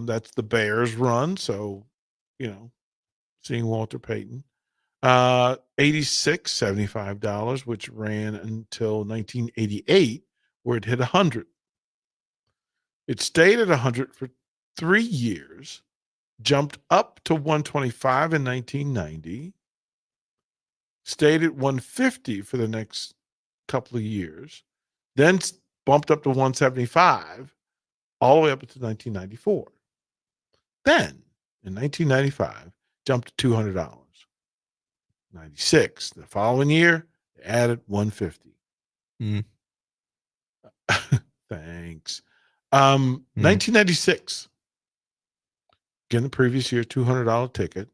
[SPEAKER 9] That's the Bears run. So, seeing Walter Payton. 86, $75, which ran until 1988, where it hit 100. It stayed at 100 for 3 years, jumped up to 125 in 1990, stayed at 150 for the next couple of years, then bumped up to 175 all the way up to 1994. Then in 1995, jumped to $200. 96. The following year, they added 150. Thanks. 1996. Again, the previous year, $200 ticket.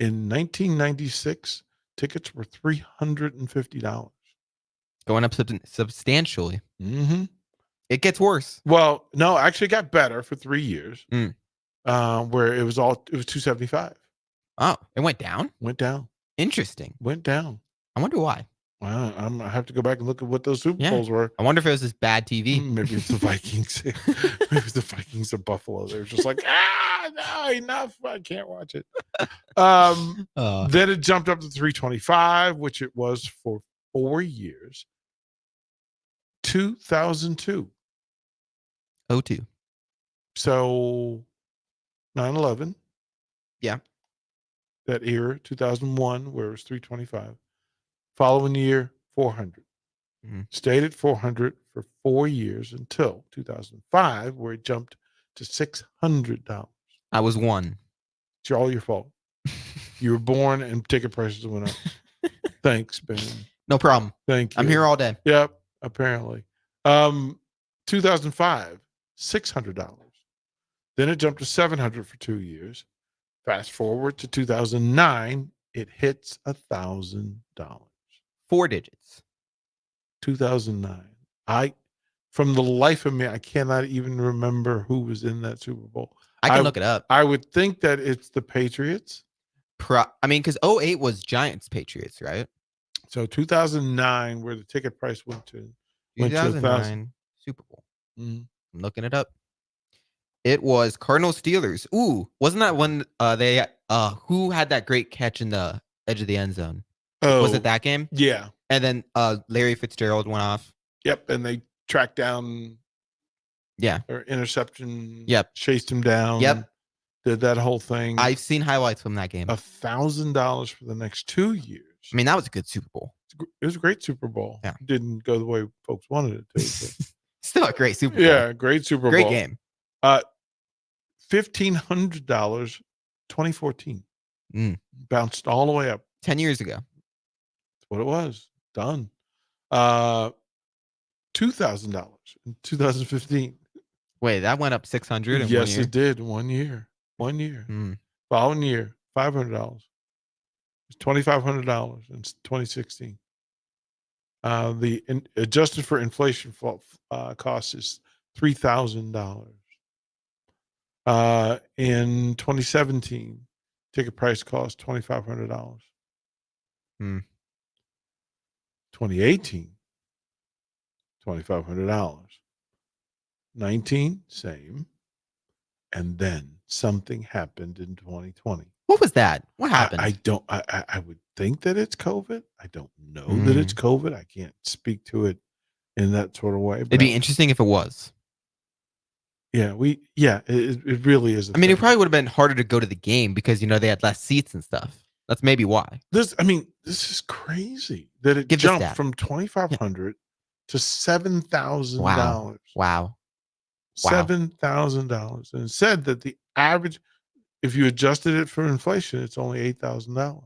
[SPEAKER 9] In 1996, tickets were $350.
[SPEAKER 10] Going up substantially. It gets worse.
[SPEAKER 9] Well, no, actually it got better for 3 years. Where it was $275.
[SPEAKER 10] Oh, it went down?
[SPEAKER 9] Went down.
[SPEAKER 10] Interesting.
[SPEAKER 9] Went down.
[SPEAKER 10] I wonder why.
[SPEAKER 9] Well, I have to go back and look at what those Super Bowls were.
[SPEAKER 10] I wonder if it was this bad TV.
[SPEAKER 9] Maybe it's the Vikings. Maybe it's the Vikings of Buffalo. They're just like, no, enough. I can't watch it. Then it jumped up to 325, which it was for 4 years. 2002.
[SPEAKER 10] 02.
[SPEAKER 9] So 9/11.
[SPEAKER 10] Yeah.
[SPEAKER 9] That era, 2001, where it was 325. Following year, 400. Stayed at 400 for 4 years until 2005, where it jumped to $600.
[SPEAKER 10] I was 1.
[SPEAKER 9] It's all your fault. You were born and ticket prices went up. Thanks, Ben.
[SPEAKER 10] No problem.
[SPEAKER 9] Thank you.
[SPEAKER 10] I'm here all day.
[SPEAKER 9] Yep, apparently. 2005, $600. Then it jumped to $700 for 2 years. Fast forward to 2009, it hits $1,000.
[SPEAKER 10] 4 digits.
[SPEAKER 9] 2009. From the life of me, I cannot even remember who was in that Super Bowl.
[SPEAKER 10] I can look it up.
[SPEAKER 9] I would think that it's the Patriots.
[SPEAKER 10] Because 08 was Giants Patriots, right?
[SPEAKER 9] So 2009, where the ticket price went to
[SPEAKER 10] 2009 Super Bowl. I'm looking it up. It was Cardinals Steelers. Ooh, wasn't that when who had that great catch in the edge of the end zone?
[SPEAKER 9] Oh,
[SPEAKER 10] was it that game?
[SPEAKER 9] Yeah.
[SPEAKER 10] And then Larry Fitzgerald went off.
[SPEAKER 9] Yep, and they tracked down.
[SPEAKER 10] Yeah.
[SPEAKER 9] Or interception.
[SPEAKER 10] Yep.
[SPEAKER 9] Chased him down.
[SPEAKER 10] Yep.
[SPEAKER 9] Did that whole thing.
[SPEAKER 10] I've seen highlights from that game.
[SPEAKER 9] $1,000 for the next 2 years.
[SPEAKER 10] I mean, that was a good Super Bowl.
[SPEAKER 9] It was a great Super Bowl.
[SPEAKER 10] Yeah.
[SPEAKER 9] Didn't go the way folks wanted it to. But.
[SPEAKER 10] Still a great Super Bowl.
[SPEAKER 9] Yeah, great Super Bowl.
[SPEAKER 10] Great game.
[SPEAKER 9] $1,500, 2014. Bounced all the way up.
[SPEAKER 10] 10 years ago.
[SPEAKER 9] That's what it was. Done. $2,000 in 2015.
[SPEAKER 10] Wait, that went up 600 in 1
[SPEAKER 9] Yes,
[SPEAKER 10] year?
[SPEAKER 9] it did. 1 year. 1 year. Following year, $500. It's $2,500 in 2016. The adjusted for inflation cost is $3,000. In 2017, ticket price cost $2,500. 2018, $2,500. 19, same. And then something happened in 2020.
[SPEAKER 10] What was that? What happened?
[SPEAKER 9] I would think that it's COVID. I don't know that it's COVID. I can't speak to it in that sort of way.
[SPEAKER 10] It'd be interesting if it was.
[SPEAKER 9] Yeah, it really is.
[SPEAKER 10] I mean, it probably would have been harder to go to the game because they had less seats and stuff. That's maybe why.
[SPEAKER 9] This is crazy that it jumped from $2,500 to $7,000.
[SPEAKER 10] Wow.
[SPEAKER 9] $7,000, and it said that the average, if you adjusted it for inflation, it's only $8,000,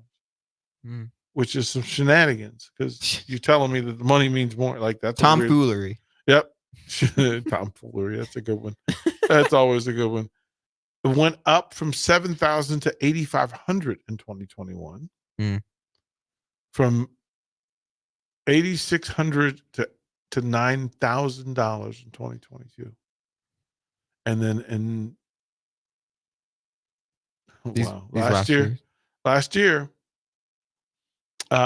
[SPEAKER 9] which is some shenanigans. Because you're telling me that the money means more. Like that's
[SPEAKER 10] tomfoolery.
[SPEAKER 9] Yep, tomfoolery. That's a good one. That's always a good one. It went up from $7,000 to $8,500 in 2021. From $8,600 to $9,000 in 2022. And then last year,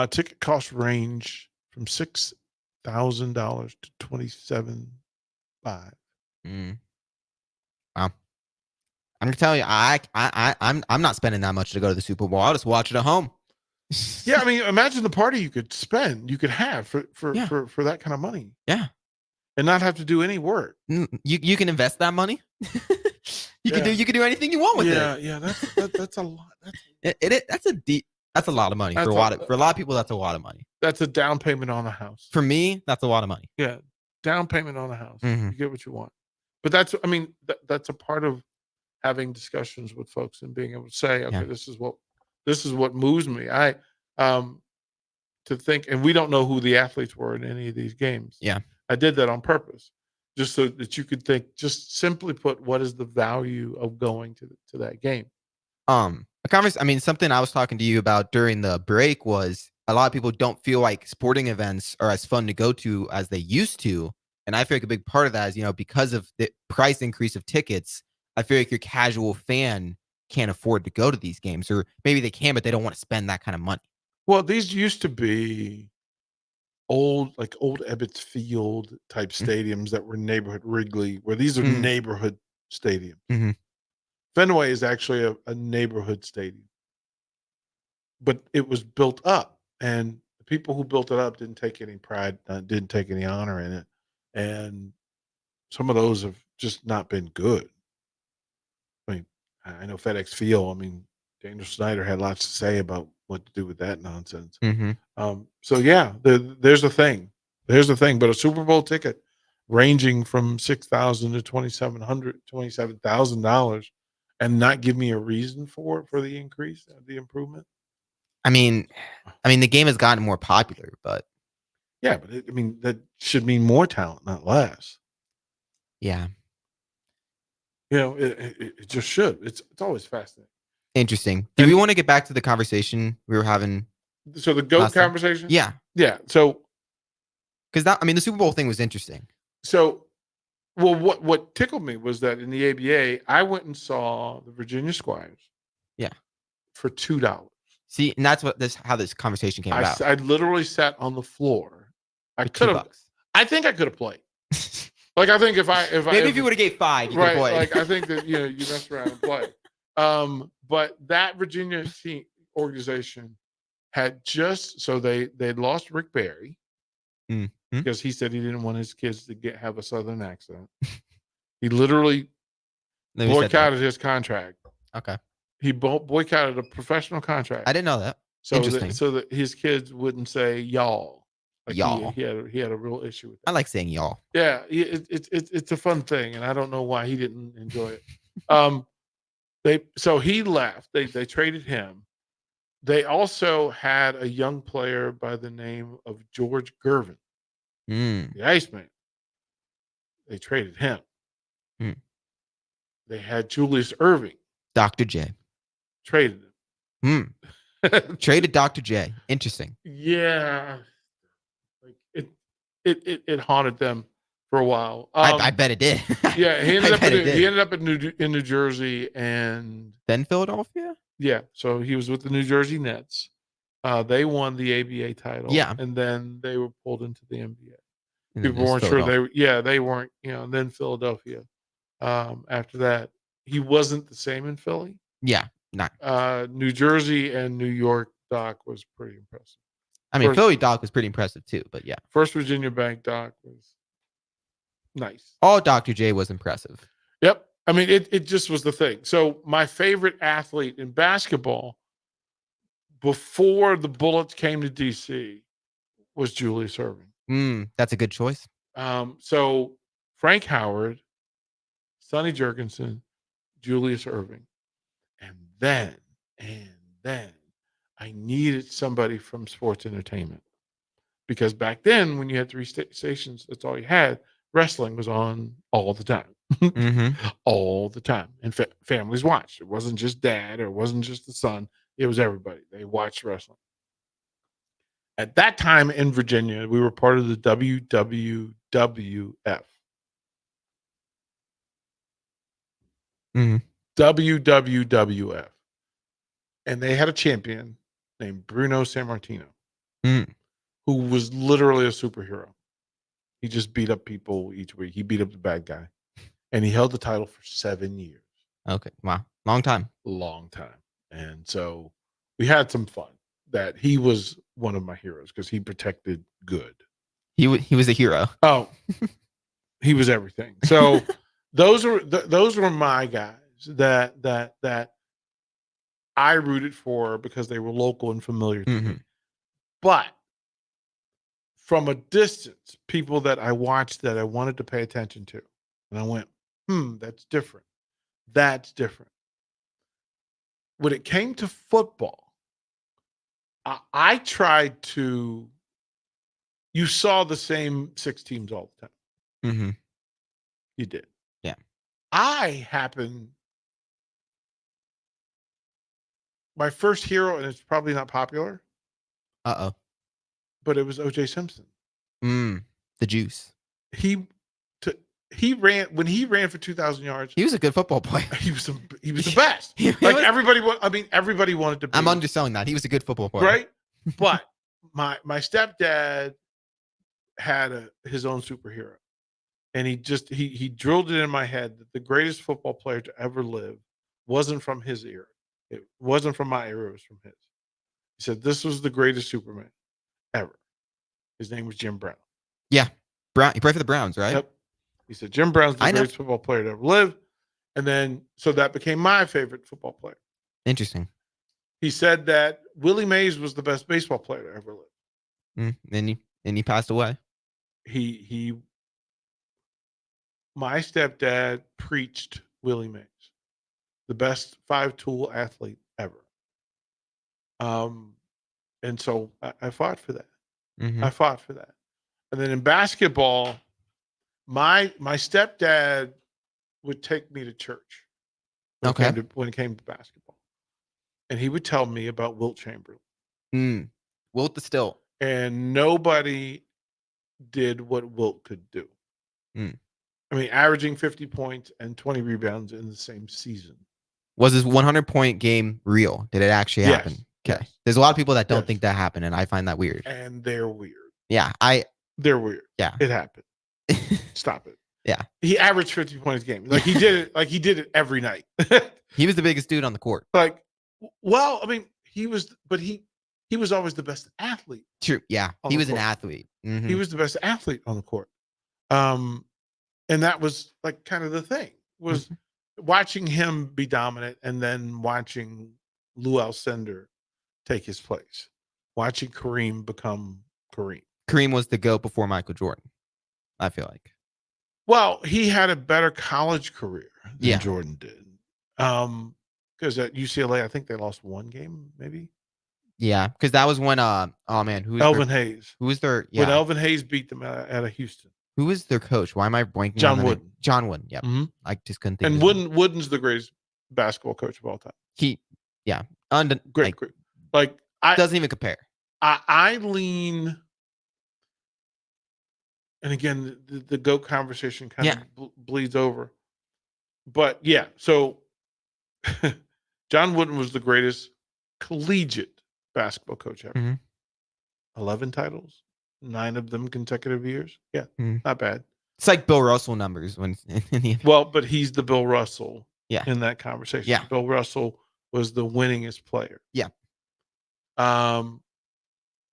[SPEAKER 9] ticket cost range from $6,000 to $27,500.
[SPEAKER 10] Wow. I'm gonna tell you, I'm not spending that much to go to the Super Bowl. I'll just watch it at home.
[SPEAKER 9] Yeah, I mean, imagine the party you could have for that kind of money.
[SPEAKER 10] Yeah.
[SPEAKER 9] And not have to do any work.
[SPEAKER 10] You can invest that money. You can do anything you want with it.
[SPEAKER 9] Yeah, that's a lot.
[SPEAKER 10] That's a lot of money for a lot of people. That's a lot of money.
[SPEAKER 9] That's a down payment on a house.
[SPEAKER 10] For me, that's a lot of money.
[SPEAKER 9] Yeah, down payment on a house. You get what you want. But that's a part of having discussions with folks and being able to say, okay, this is what moves me. To think, and we don't know who the athletes were in any of these games.
[SPEAKER 10] Yeah.
[SPEAKER 9] I did that on purpose, just so that you could think, just simply put, what is the value of going to that game?
[SPEAKER 10] Something I was talking to you about during the break was a lot of people don't feel like sporting events are as fun to go to as they used to. And I feel like a big part of that is, because of the price increase of tickets, I feel like your casual fan can't afford to go to these games, or maybe they can, but they don't want to spend that kind of money.
[SPEAKER 9] Well, these used to be old Ebbets Field type stadiums that were neighborhood Wrigley, where these are neighborhood stadiums. Fenway is actually a neighborhood stadium, but it was built up, and the people who built it up didn't take any pride, didn't take any honor in it, and some of those have just not been good. I mean, I know FedEx Field. I mean, Daniel Snyder had lots to say about what to do with that nonsense. So yeah, there's a thing. But a Super Bowl ticket ranging from $6,000 to $27,000, and not give me a reason for the increase, the improvement.
[SPEAKER 10] I mean, the game has gotten more popular, but
[SPEAKER 9] yeah, but that should mean more talent, not less.
[SPEAKER 10] Yeah,
[SPEAKER 9] it just should. It's always fascinating.
[SPEAKER 10] Interesting. Do we want to get back to the conversation we were having?
[SPEAKER 9] So the GOAT conversation?
[SPEAKER 10] Yeah.
[SPEAKER 9] So,
[SPEAKER 10] because the Super Bowl thing was interesting.
[SPEAKER 9] So, well, what tickled me was that in the ABA, I went and saw the Virginia Squires.
[SPEAKER 10] Yeah.
[SPEAKER 9] For $2.
[SPEAKER 10] See, and that's how this conversation came about.
[SPEAKER 9] I literally sat on the floor. I could have. I think I could have played. Like, I think if
[SPEAKER 10] you would have gave $5, you
[SPEAKER 9] right?
[SPEAKER 10] Could play.
[SPEAKER 9] Like, I think that you mess around and play. But that Virginia team organization had they'd lost Rick Barry because he said he didn't want his kids to have a Southern accent. He literally boycotted his contract.
[SPEAKER 10] Okay.
[SPEAKER 9] He boycotted a professional contract.
[SPEAKER 10] I didn't know that.
[SPEAKER 9] So that his kids wouldn't say y'all. Like
[SPEAKER 10] y'all.
[SPEAKER 9] He had a real issue with that.
[SPEAKER 10] I like saying y'all.
[SPEAKER 9] Yeah, it's a fun thing, and I don't know why he didn't enjoy it. So he left. They traded him. They also had a young player by the name of George Gervin, the Iceman. They traded him. They had Julius Irving.
[SPEAKER 10] Dr. J.
[SPEAKER 9] Traded him.
[SPEAKER 10] Traded Dr. J. Interesting.
[SPEAKER 9] Yeah. Like it haunted them for a while.
[SPEAKER 10] I bet it did.
[SPEAKER 9] Yeah, he ended
[SPEAKER 10] I
[SPEAKER 9] up
[SPEAKER 10] bet
[SPEAKER 9] in,
[SPEAKER 10] it did.
[SPEAKER 9] he ended up in New Jersey, and
[SPEAKER 10] Then Philadelphia.
[SPEAKER 9] yeah, so he was with the New Jersey Nets. They won the ABA title.
[SPEAKER 10] Yeah.
[SPEAKER 9] And then they were pulled into the NBA.
[SPEAKER 10] And then
[SPEAKER 9] People
[SPEAKER 10] there's
[SPEAKER 9] weren't sure
[SPEAKER 10] Philadelphia.
[SPEAKER 9] they weren't, and then Philadelphia. After that, he wasn't the same in Philly.
[SPEAKER 10] Yeah, not.
[SPEAKER 9] New Jersey and New York Doc was pretty impressive.
[SPEAKER 10] I mean, Philly Doc was pretty impressive too, but yeah.
[SPEAKER 9] First Virginia Bank Doc was nice.
[SPEAKER 10] All Dr. J was impressive.
[SPEAKER 9] Yep. I mean, it just was the thing. So my favorite athlete in basketball before the Bullets came to DC was Julius Erving.
[SPEAKER 10] That's a good choice.
[SPEAKER 9] So Frank Howard, Sonny Jurgensen, Julius Erving. And then I needed somebody from sports entertainment. Because back then, when you had 3 stations, that's all you had. Wrestling was on all the time. All the time. And families watched. It wasn't just dad or it wasn't just the son. It was everybody. They watched wrestling. At that time in Virginia, we were part of the WWWF. WWWF. And they had a champion named Bruno Sammartino, who was literally a superhero. He just beat up people each week. He beat up the bad guy. And he held the title for 7 years.
[SPEAKER 10] Okay. Wow. Long time.
[SPEAKER 9] Long time. And so we had some fun. That he was one of my heroes because he protected good.
[SPEAKER 10] He was a hero.
[SPEAKER 9] Oh, he was everything. So those were my guys that I rooted for because they were local and familiar to me. But from a distance, people that I watched that I wanted to pay attention to, and I went, that's different. That's different. When it came to football, I tried to. You saw the same 6 teams all the time. You did.
[SPEAKER 10] Yeah.
[SPEAKER 9] My first hero, and it's probably not popular. But it was O.J. Simpson.
[SPEAKER 10] The juice.
[SPEAKER 9] He ran when he ran for 2,000 yards.
[SPEAKER 10] He was a good football player.
[SPEAKER 9] He was the best. Everybody wanted to be.
[SPEAKER 10] I'm underselling that. He was a good football player.
[SPEAKER 9] Right? But my stepdad had his own superhero. And he drilled it in my head that the greatest football player to ever live wasn't from his era. It wasn't from my era, it was from his. He said this was the greatest Superman ever. His name was Jim Brown.
[SPEAKER 10] Yeah. Brown. He played for the Browns, right?
[SPEAKER 9] Yep. He said Jim Brown's the greatest football player to ever live. And then so that became my favorite football player.
[SPEAKER 10] Interesting.
[SPEAKER 9] He said that Willie Mays was the best baseball player to ever live.
[SPEAKER 10] And he passed away.
[SPEAKER 9] My stepdad preached Willie Mays, the best 5-tool athlete ever. And so I fought for that. I fought for that. And then in basketball, my stepdad would take me to church when it came to basketball. And he would tell me about Wilt Chamberlain.
[SPEAKER 10] Wilt the Stilt.
[SPEAKER 9] And nobody did what Wilt could do. I mean, averaging 50 points and 20 rebounds in the same season.
[SPEAKER 10] Was his 100-point game real? Did it actually happen?
[SPEAKER 9] Yes.
[SPEAKER 10] Okay. There's a lot of people that don't think that happened, and I find that weird.
[SPEAKER 9] And they're weird.
[SPEAKER 10] Yeah,
[SPEAKER 9] they're weird.
[SPEAKER 10] Yeah.
[SPEAKER 9] It happened. Stop it.
[SPEAKER 10] Yeah.
[SPEAKER 9] He averaged 50 points a game. Like he did it every night.
[SPEAKER 10] He was the biggest dude on the court.
[SPEAKER 9] Like, well, I mean, he was always the best athlete.
[SPEAKER 10] True. Yeah. He was an athlete.
[SPEAKER 9] He was the best athlete on the court. And that was like kind of the thing was watching him be dominant and then watching Lou Alcindor take his place, watching Kareem become Kareem.
[SPEAKER 10] Kareem was the GOAT before Michael Jordan, I feel like.
[SPEAKER 9] Well, he had a better college career than Jordan did. Because at UCLA, I think they lost 1 game, maybe.
[SPEAKER 10] Yeah, because that was when
[SPEAKER 9] Elvin Hayes.
[SPEAKER 10] Who was their
[SPEAKER 9] when Elvin Hayes beat them out of Houston.
[SPEAKER 10] Who was their coach? Why am I blanking?
[SPEAKER 9] John
[SPEAKER 10] on
[SPEAKER 9] Wooden.
[SPEAKER 10] John Wooden. Yep. I just couldn't think.
[SPEAKER 9] And Wooden's the greatest basketball coach of all time.
[SPEAKER 10] Great.
[SPEAKER 9] Like
[SPEAKER 10] doesn't even compare.
[SPEAKER 9] I lean, and again, the GOAT conversation kind
[SPEAKER 10] Yeah.
[SPEAKER 9] of bleeds over. But yeah, so John Wooden was the greatest collegiate basketball coach ever.
[SPEAKER 10] Mhm.
[SPEAKER 9] 11 titles, 9 of them consecutive years. Yeah,
[SPEAKER 10] Mhm.
[SPEAKER 9] not bad.
[SPEAKER 10] It's like Bill Russell numbers when in the
[SPEAKER 9] Well, but he's the Bill Russell
[SPEAKER 10] Yeah.
[SPEAKER 9] in that conversation.
[SPEAKER 10] Yeah.
[SPEAKER 9] Bill Russell was the winningest player.
[SPEAKER 10] Yeah.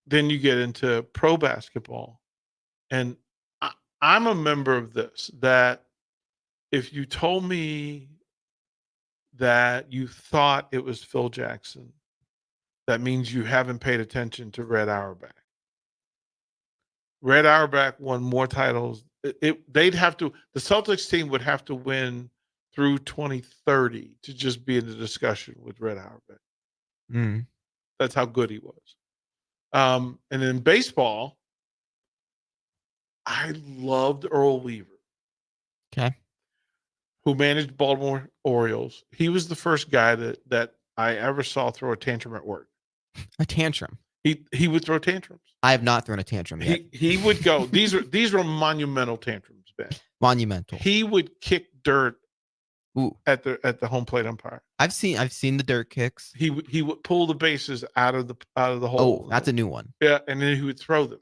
[SPEAKER 9] Then you get into pro basketball, and I'm a member of this, that if you told me that you thought it was Phil Jackson, that means you haven't paid attention to Red Auerbach. Red Auerbach won more titles. They'd have to, the Celtics team would have to win through 2030 to just be in the discussion with Red Auerbach.
[SPEAKER 10] Mm.
[SPEAKER 9] That's how good he was. And in baseball, I loved Earl Weaver.
[SPEAKER 10] Okay.
[SPEAKER 9] Who managed Baltimore Orioles. He was the first guy that I ever saw throw a tantrum at work.
[SPEAKER 10] A tantrum.
[SPEAKER 9] He would throw tantrums.
[SPEAKER 10] I have not thrown a tantrum yet.
[SPEAKER 9] He would go. These were monumental tantrums, Ben.
[SPEAKER 10] Monumental.
[SPEAKER 9] He would kick dirt
[SPEAKER 10] Ooh.
[SPEAKER 9] at the home plate umpire.
[SPEAKER 10] I've seen the dirt kicks.
[SPEAKER 9] He would pull the bases out of the hole.
[SPEAKER 10] Oh, that's a new one.
[SPEAKER 9] Yeah, and then he would throw them.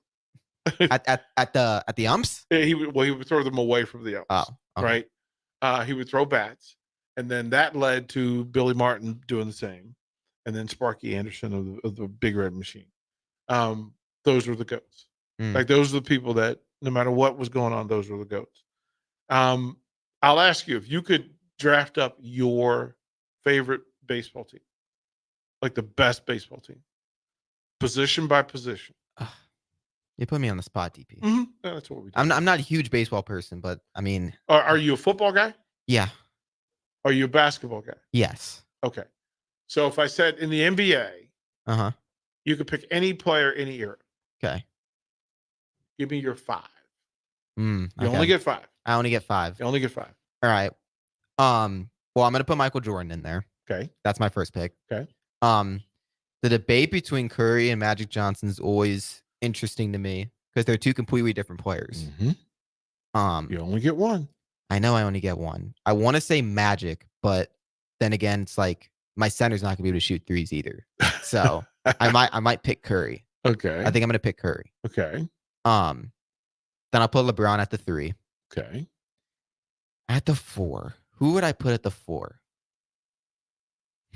[SPEAKER 10] at the umps?
[SPEAKER 9] Yeah, he would throw them away from the umps.
[SPEAKER 10] Oh, okay.
[SPEAKER 9] Right. He would throw bats, and then that led to Billy Martin doing the same, and then Sparky Anderson of the Big Red Machine. Those were the GOATs. Like those are the people that no matter what was going on, those were the GOATs. I'll ask you, if you could draft up your favorite baseball team, like the best baseball team, position by position.
[SPEAKER 10] You put me on the spot, DP.
[SPEAKER 9] Mm-hmm. Yeah, that's what we do.
[SPEAKER 10] I'm not a huge baseball person, but I mean,
[SPEAKER 9] Are you a football guy?
[SPEAKER 10] yeah,
[SPEAKER 9] Are you a basketball guy?
[SPEAKER 10] yes,
[SPEAKER 9] Okay. So if I said in the NBA, you could pick any player, any era.
[SPEAKER 10] Okay.
[SPEAKER 9] Give me your 5.
[SPEAKER 10] You
[SPEAKER 9] You only get 5.
[SPEAKER 10] I only get 5.
[SPEAKER 9] You only get 5.
[SPEAKER 10] All right. Well, I'm gonna put Michael Jordan in there.
[SPEAKER 9] Okay.
[SPEAKER 10] That's my first pick.
[SPEAKER 9] Okay.
[SPEAKER 10] The debate between Curry and Magic Johnson is always interesting to me because they're two completely different players.
[SPEAKER 9] You only get 1.
[SPEAKER 10] I know I only get 1. I want to say Magic, but then again, it's like my center's not gonna be able to shoot threes either. So I might pick Curry.
[SPEAKER 9] Okay.
[SPEAKER 10] I think I'm gonna pick Curry.
[SPEAKER 9] Okay.
[SPEAKER 10] Then I'll put LeBron at the 3.
[SPEAKER 9] Okay.
[SPEAKER 10] At the 4. Who would I put at the 4?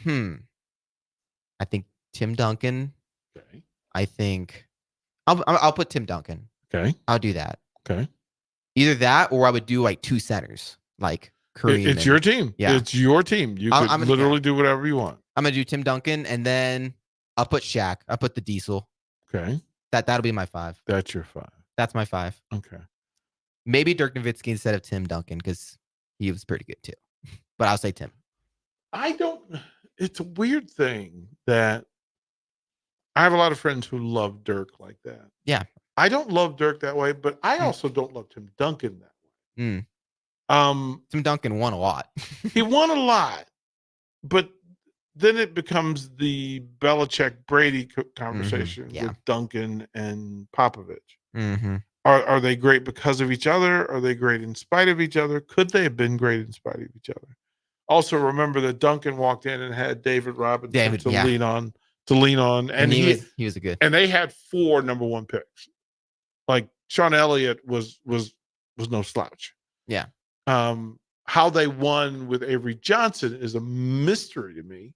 [SPEAKER 10] I think Tim Duncan.
[SPEAKER 9] Okay.
[SPEAKER 10] I think I'll put Tim Duncan.
[SPEAKER 9] Okay.
[SPEAKER 10] I'll do that.
[SPEAKER 9] Okay.
[SPEAKER 10] Either that or I would do like 2 centers, like Kareem.
[SPEAKER 9] It's your team.
[SPEAKER 10] Yeah.
[SPEAKER 9] It's your team. You could literally do whatever you want.
[SPEAKER 10] I'm gonna do Tim Duncan, and then I'll put Shaq. I'll put the Diesel.
[SPEAKER 9] Okay.
[SPEAKER 10] That'll be my 5.
[SPEAKER 9] That's your 5.
[SPEAKER 10] That's my 5.
[SPEAKER 9] Okay.
[SPEAKER 10] Maybe Dirk Nowitzki instead of Tim Duncan because he was pretty good too. But I'll say Tim.
[SPEAKER 9] It's a weird thing that I have a lot of friends who love Dirk like that.
[SPEAKER 10] Yeah.
[SPEAKER 9] I don't love Dirk that way, but I also don't love Tim Duncan that way.
[SPEAKER 10] Tim Duncan won a lot.
[SPEAKER 9] He won a lot, but then it becomes the Belichick Brady conversation with Duncan and Popovich. Are they great because of each other? Are they great in spite of each other? Could they have been great in spite of each other? Also, remember that Duncan walked in and had David Robinson to lean on, and
[SPEAKER 10] he was a good.
[SPEAKER 9] And they had 4 number 1 picks. Like Sean Elliott was no slouch.
[SPEAKER 10] Yeah.
[SPEAKER 9] How they won with Avery Johnson is a mystery to me.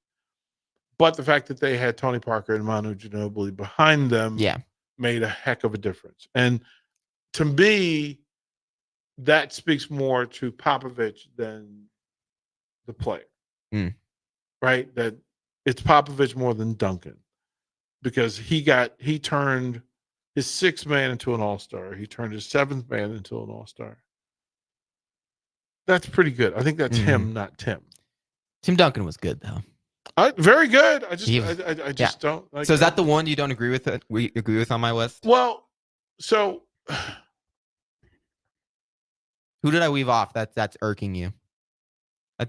[SPEAKER 9] But the fact that they had Tony Parker and Manu Ginobili behind them made a heck of a difference. And to me, that speaks more to Popovich than the player. Right? That it's Popovich more than Duncan. Because he turned his 6th man into an all-star. He turned his 7th man into an all-star. That's pretty good. I think that's him, not Tim.
[SPEAKER 10] Tim Duncan was good though.
[SPEAKER 9] Very good. I just don't. Like,
[SPEAKER 10] so is that the one you don't agree with? We agree with on my list.
[SPEAKER 9] Well, so
[SPEAKER 10] who did I leave off? That's irking you.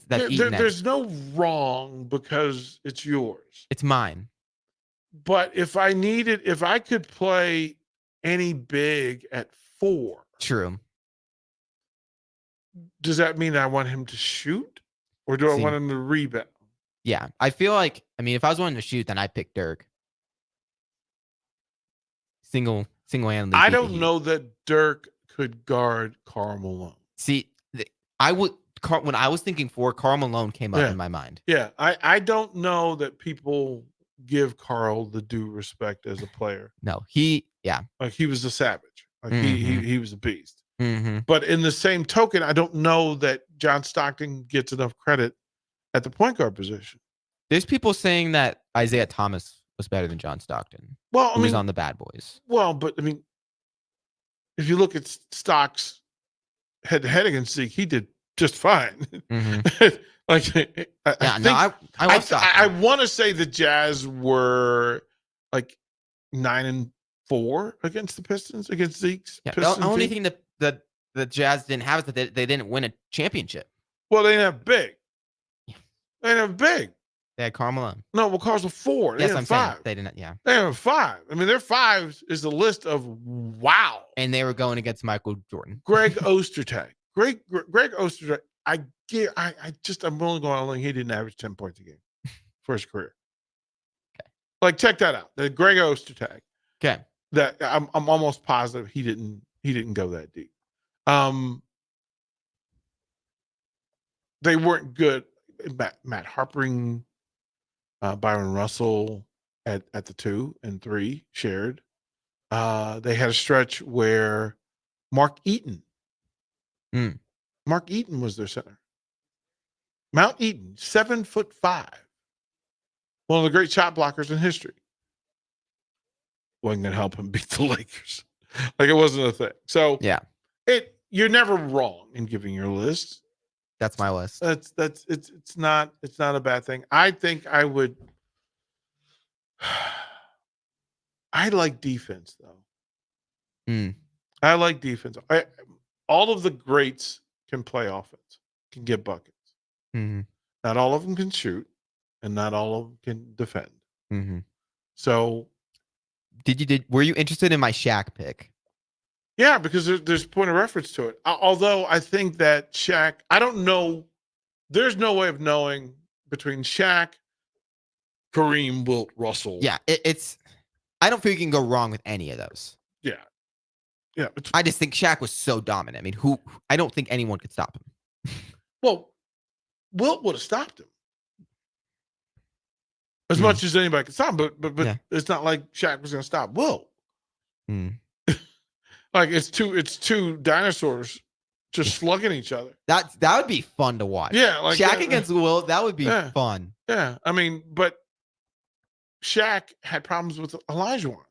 [SPEAKER 9] There's no wrong because it's yours.
[SPEAKER 10] It's mine.
[SPEAKER 9] But if I could play any big at 4,
[SPEAKER 10] True.
[SPEAKER 9] Does that mean I want him to shoot, or do I want him to rebound?
[SPEAKER 10] Yeah, I feel like, I mean, if I was wanting to shoot, then I'd pick Dirk. Single-handedly.
[SPEAKER 9] I don't know that Dirk could guard Karl Malone.
[SPEAKER 10] See, when I was thinking Karl Malone came up in my mind.
[SPEAKER 9] Yeah, I don't know that people give Karl the due respect as a player.
[SPEAKER 10] No,
[SPEAKER 9] like he was a savage. Like he was a beast.
[SPEAKER 10] Mm-hmm.
[SPEAKER 9] But in the same token, I don't know that John Stockton gets enough credit at the point guard position.
[SPEAKER 10] There's people saying that Isaiah Thomas was better than John Stockton.
[SPEAKER 9] Well,
[SPEAKER 10] who was on the Bad Boys.
[SPEAKER 9] Well, but I mean, if you look at Stock's head-to-head against Zeke, he did just fine.
[SPEAKER 10] Mm-hmm.
[SPEAKER 9] I want to say the Jazz were like 9-4 against the Pistons, against Zeke's.
[SPEAKER 10] Yeah,
[SPEAKER 9] Pistons
[SPEAKER 10] the only
[SPEAKER 9] team.
[SPEAKER 10] thing that the Jazz didn't have is that they didn't win a championship.
[SPEAKER 9] Well, they didn't have big. They didn't have big.
[SPEAKER 10] They had Karl Malone.
[SPEAKER 9] No, well, Carl's a 4. They
[SPEAKER 10] Yes,
[SPEAKER 9] had
[SPEAKER 10] I'm
[SPEAKER 9] 5.
[SPEAKER 10] saying they didn't. Yeah,
[SPEAKER 9] They have 5. I mean, their 5 is the list of wow.
[SPEAKER 10] And they were going against Michael Jordan.
[SPEAKER 9] Greg Ostertag. Greg Ostertag. I'm only going on. He didn't average 10 points a game for his career.
[SPEAKER 10] Okay.
[SPEAKER 9] Like, check that out. The Greg Ostertag.
[SPEAKER 10] Okay.
[SPEAKER 9] That I'm almost positive he didn't go that deep. They weren't good. Matt Harpering, Byron Russell at the 2 and 3 shared. They had a stretch where Mark Eaton was their center. Mount Eaton, 7'5", one of the great shot blockers in history. Wasn't going to help him beat the Lakers. Like, it wasn't a thing. So
[SPEAKER 10] yeah,
[SPEAKER 9] you're never wrong in giving your list.
[SPEAKER 10] That's my list.
[SPEAKER 9] It's not a bad thing. I think I would. I like defense though. I like defense. All of the greats can play offense, can get buckets.
[SPEAKER 10] Mm-hmm.
[SPEAKER 9] Not all of them can shoot, and not all of them can defend.
[SPEAKER 10] Mm-hmm.
[SPEAKER 9] So,
[SPEAKER 10] were you interested in my Shaq pick?
[SPEAKER 9] Yeah, because there's point of reference to it. Although I think that Shaq, I don't know. There's no way of knowing between Shaq, Kareem, Wilt, Russell.
[SPEAKER 10] Yeah, it's. I don't think you can go wrong with any of those.
[SPEAKER 9] Yeah. Yeah.
[SPEAKER 10] I just think Shaq was so dominant. I mean, I don't think anyone could stop him.
[SPEAKER 9] Well, Wilt would have stopped him as much as anybody could stop him, but yeah. It's not like Shaq was going to stop Wilt. Like it's two dinosaurs just slugging each other.
[SPEAKER 10] That would be fun to watch.
[SPEAKER 9] Yeah, like
[SPEAKER 10] Shaq against Wilt, that would be fun.
[SPEAKER 9] Yeah, I mean, but Shaq had problems with Olajuwon.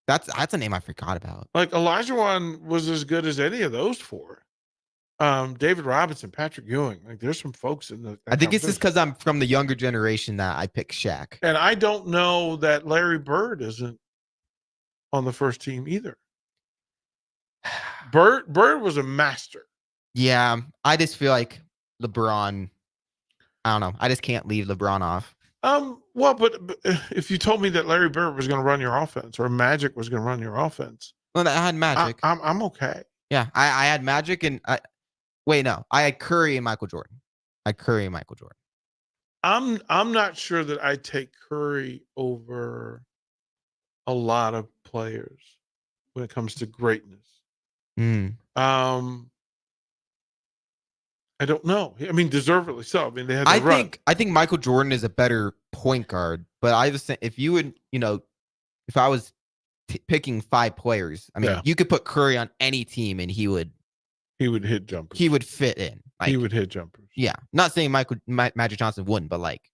[SPEAKER 10] That's a name I forgot about.
[SPEAKER 9] Like Olajuwon was as good as any of those 4. David Robinson, Patrick Ewing. Like there's some folks in the.
[SPEAKER 10] I think it's just because I'm from the younger generation that I pick Shaq.
[SPEAKER 9] And I don't know that Larry Bird isn't on the first team either. Bird was a master.
[SPEAKER 10] Yeah, I just feel like LeBron. I don't know. I just can't leave LeBron off.
[SPEAKER 9] Well, but if you told me that Larry Bird was going to run your offense or Magic was going to run your offense,
[SPEAKER 10] well, I had Magic.
[SPEAKER 9] I'm okay.
[SPEAKER 10] Yeah, I had Magic and I had Curry and Michael Jordan.
[SPEAKER 9] I'm not sure that I take Curry over a lot of players when it comes to greatness. I don't know. I mean, deservedly so. I mean, they had to run.
[SPEAKER 10] I think Michael Jordan is a better point guard, but I just think if you would, if I was picking 5 players, I mean, you could put Curry on any team and he would
[SPEAKER 9] hit jumpers.
[SPEAKER 10] He would fit in. Like,
[SPEAKER 9] he would hit jumpers.
[SPEAKER 10] Yeah, not saying Magic Johnson wouldn't, but like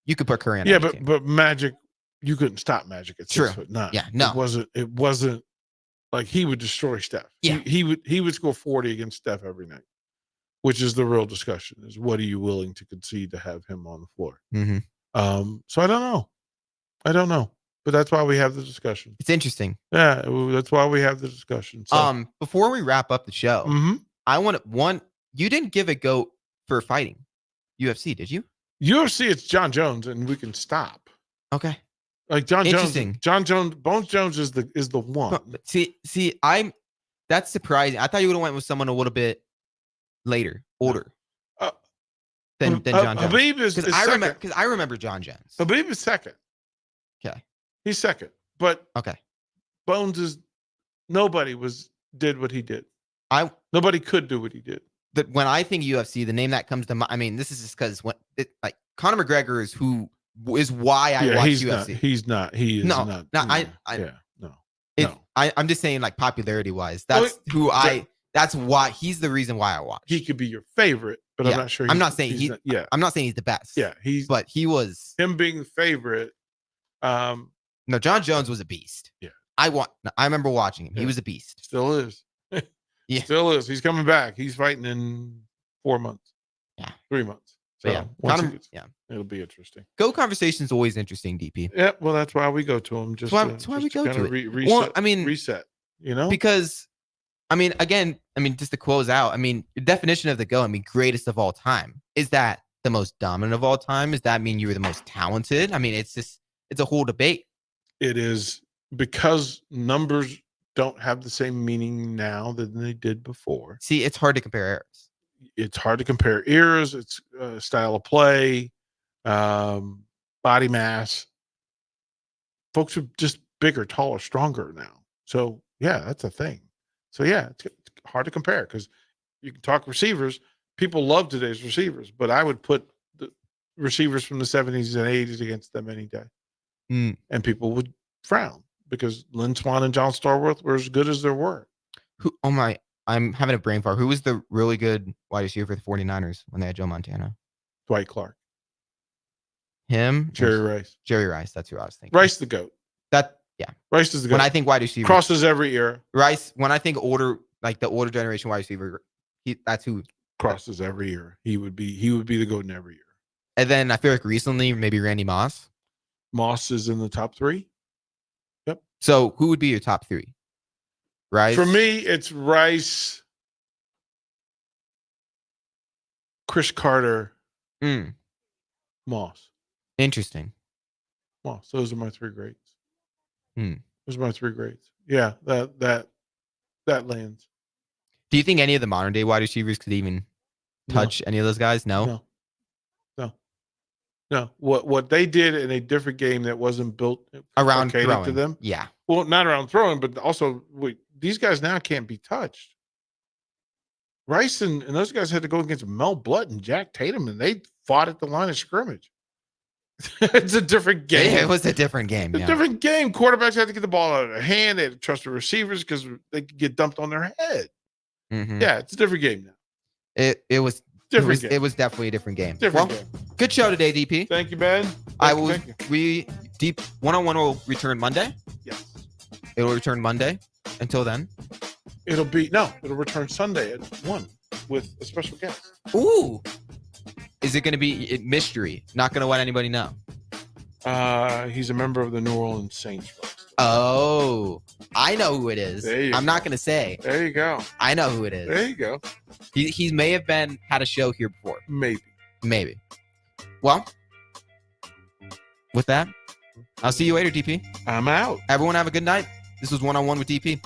[SPEAKER 10] you could put Curry on.
[SPEAKER 9] Yeah, but Magic, you couldn't stop Magic at 6'9".
[SPEAKER 10] Yeah, no,
[SPEAKER 9] it wasn't like he would destroy Steph.
[SPEAKER 10] Yeah,
[SPEAKER 9] he would score 40 against Steph every night. Which is the real discussion: is what are you willing to concede to have him on the floor? So I don't know, but that's why we have the discussion.
[SPEAKER 10] It's interesting.
[SPEAKER 9] Yeah, that's why we have the discussion. So.
[SPEAKER 10] Before we wrap up the show, I want one. You didn't give a go for fighting UFC, did you?
[SPEAKER 9] UFC, it's John Jones, and we can stop.
[SPEAKER 10] Okay.
[SPEAKER 9] Like John Jones. Bones Jones is the one.
[SPEAKER 10] See, That's surprising. I thought you would have went with someone a little bit later, older than John Jones.
[SPEAKER 9] Habib is second.
[SPEAKER 10] Because I remember John Jones.
[SPEAKER 9] Habib is second.
[SPEAKER 10] Okay.
[SPEAKER 9] He's second. But
[SPEAKER 10] okay.
[SPEAKER 9] Bones is nobody did what he did. Nobody could do what he did.
[SPEAKER 10] When I think UFC, the name that comes to mind, I mean, this is just because like Conor McGregor is why I watch UFC.
[SPEAKER 9] He's not. He is not.
[SPEAKER 10] No. I'm just saying, like, popularity wise, that's that's why he's the reason why I watch.
[SPEAKER 9] He could be your favorite, but I'm not sure.
[SPEAKER 10] I'm not saying I'm not saying he's the best.
[SPEAKER 9] Yeah,
[SPEAKER 10] but he was
[SPEAKER 9] him being the favorite.
[SPEAKER 10] No, John Jones was a beast.
[SPEAKER 9] Yeah,
[SPEAKER 10] I remember watching him. He was a beast.
[SPEAKER 9] Still is.
[SPEAKER 10] Yeah,
[SPEAKER 9] still is. He's coming back. He's fighting in 4 months.
[SPEAKER 10] Yeah,
[SPEAKER 9] 3 months. So it'll be interesting.
[SPEAKER 10] Go Conversation is always interesting, DP.
[SPEAKER 9] Yeah, well, that's why we go to him. That's why we go to it. Reset,
[SPEAKER 10] well, I mean,
[SPEAKER 9] reset. You know,
[SPEAKER 10] because I mean, again, just to close out. I mean, the definition of the GOAT, greatest of all time. Is that the most dominant of all time? Does that mean you were the most talented? I mean, it's a whole debate.
[SPEAKER 9] It is because numbers don't have the same meaning now than they did before.
[SPEAKER 10] See, it's hard to compare eras.
[SPEAKER 9] It's hard to compare eras. It's style of play, body mass. Folks are just bigger, taller, stronger now. So yeah, that's a thing. So yeah, it's hard to compare because you can talk receivers. People love today's receivers, but I would put the receivers from the 70s and 80s against them any day. And people would frown because Lynn Swann and John Stallworth were as good as there were.
[SPEAKER 10] I'm having a brain fart. Who was the really good wide receiver for the 49ers when they had Joe Montana?
[SPEAKER 9] Dwight Clark.
[SPEAKER 10] Him?
[SPEAKER 9] Jerry Rice.
[SPEAKER 10] Jerry Rice. That's who I was thinking.
[SPEAKER 9] Rice the GOAT. Rice is the GOAT.
[SPEAKER 10] When I think wide receiver.
[SPEAKER 9] Crosses every era.
[SPEAKER 10] Rice, when I think older, like the older generation wide receiver, that's who.
[SPEAKER 9] Crosses every year. He would be the GOAT in every year.
[SPEAKER 10] And then I feel like recently, maybe Randy Moss.
[SPEAKER 9] Moss is in the top 3. Yep.
[SPEAKER 10] So who would be your top 3? Rice?
[SPEAKER 9] For me, it's Rice, Chris Carter, Moss.
[SPEAKER 10] Interesting.
[SPEAKER 9] Moss. Those are my 3 greats. Those are my 3 greats. Yeah, that lands.
[SPEAKER 10] Do you think any of the modern day wide receivers could even touch any of those guys? No. What they did in a different game that wasn't built around throwing
[SPEAKER 9] to them.
[SPEAKER 10] Yeah.
[SPEAKER 9] Well, not around throwing, but also these guys now can't be touched. Rice and those guys had to go against Mel Blount and Jack Tatum, and they fought at the line of scrimmage. It's a different game.
[SPEAKER 10] It was a different game.
[SPEAKER 9] It's a different game. Quarterbacks had to get the ball out of their hand. They had to trust the receivers because they could get dumped on their head. Yeah, it's a different game now.
[SPEAKER 10] It was different. It was definitely a different game. Different game. Good show today, DP.
[SPEAKER 9] Thank you, Ben.
[SPEAKER 10] Deep one-on-one will return Monday.
[SPEAKER 9] Yes.
[SPEAKER 10] It'll return Monday. Until then,
[SPEAKER 9] it'll return Sunday at 1 with a special guest.
[SPEAKER 10] Ooh. Is it going to be mystery? Not going to let anybody know.
[SPEAKER 9] He's a member of the New Orleans Saints.
[SPEAKER 10] Oh, I know who it is. I'm not going to say.
[SPEAKER 9] There you go.
[SPEAKER 10] I know who it is.
[SPEAKER 9] There you go.
[SPEAKER 10] He may have had a show here before.
[SPEAKER 9] Maybe.
[SPEAKER 10] Well, with that, I'll see you later, DP.
[SPEAKER 9] I'm out.
[SPEAKER 10] Everyone have a good night. This was One-on-One with DP.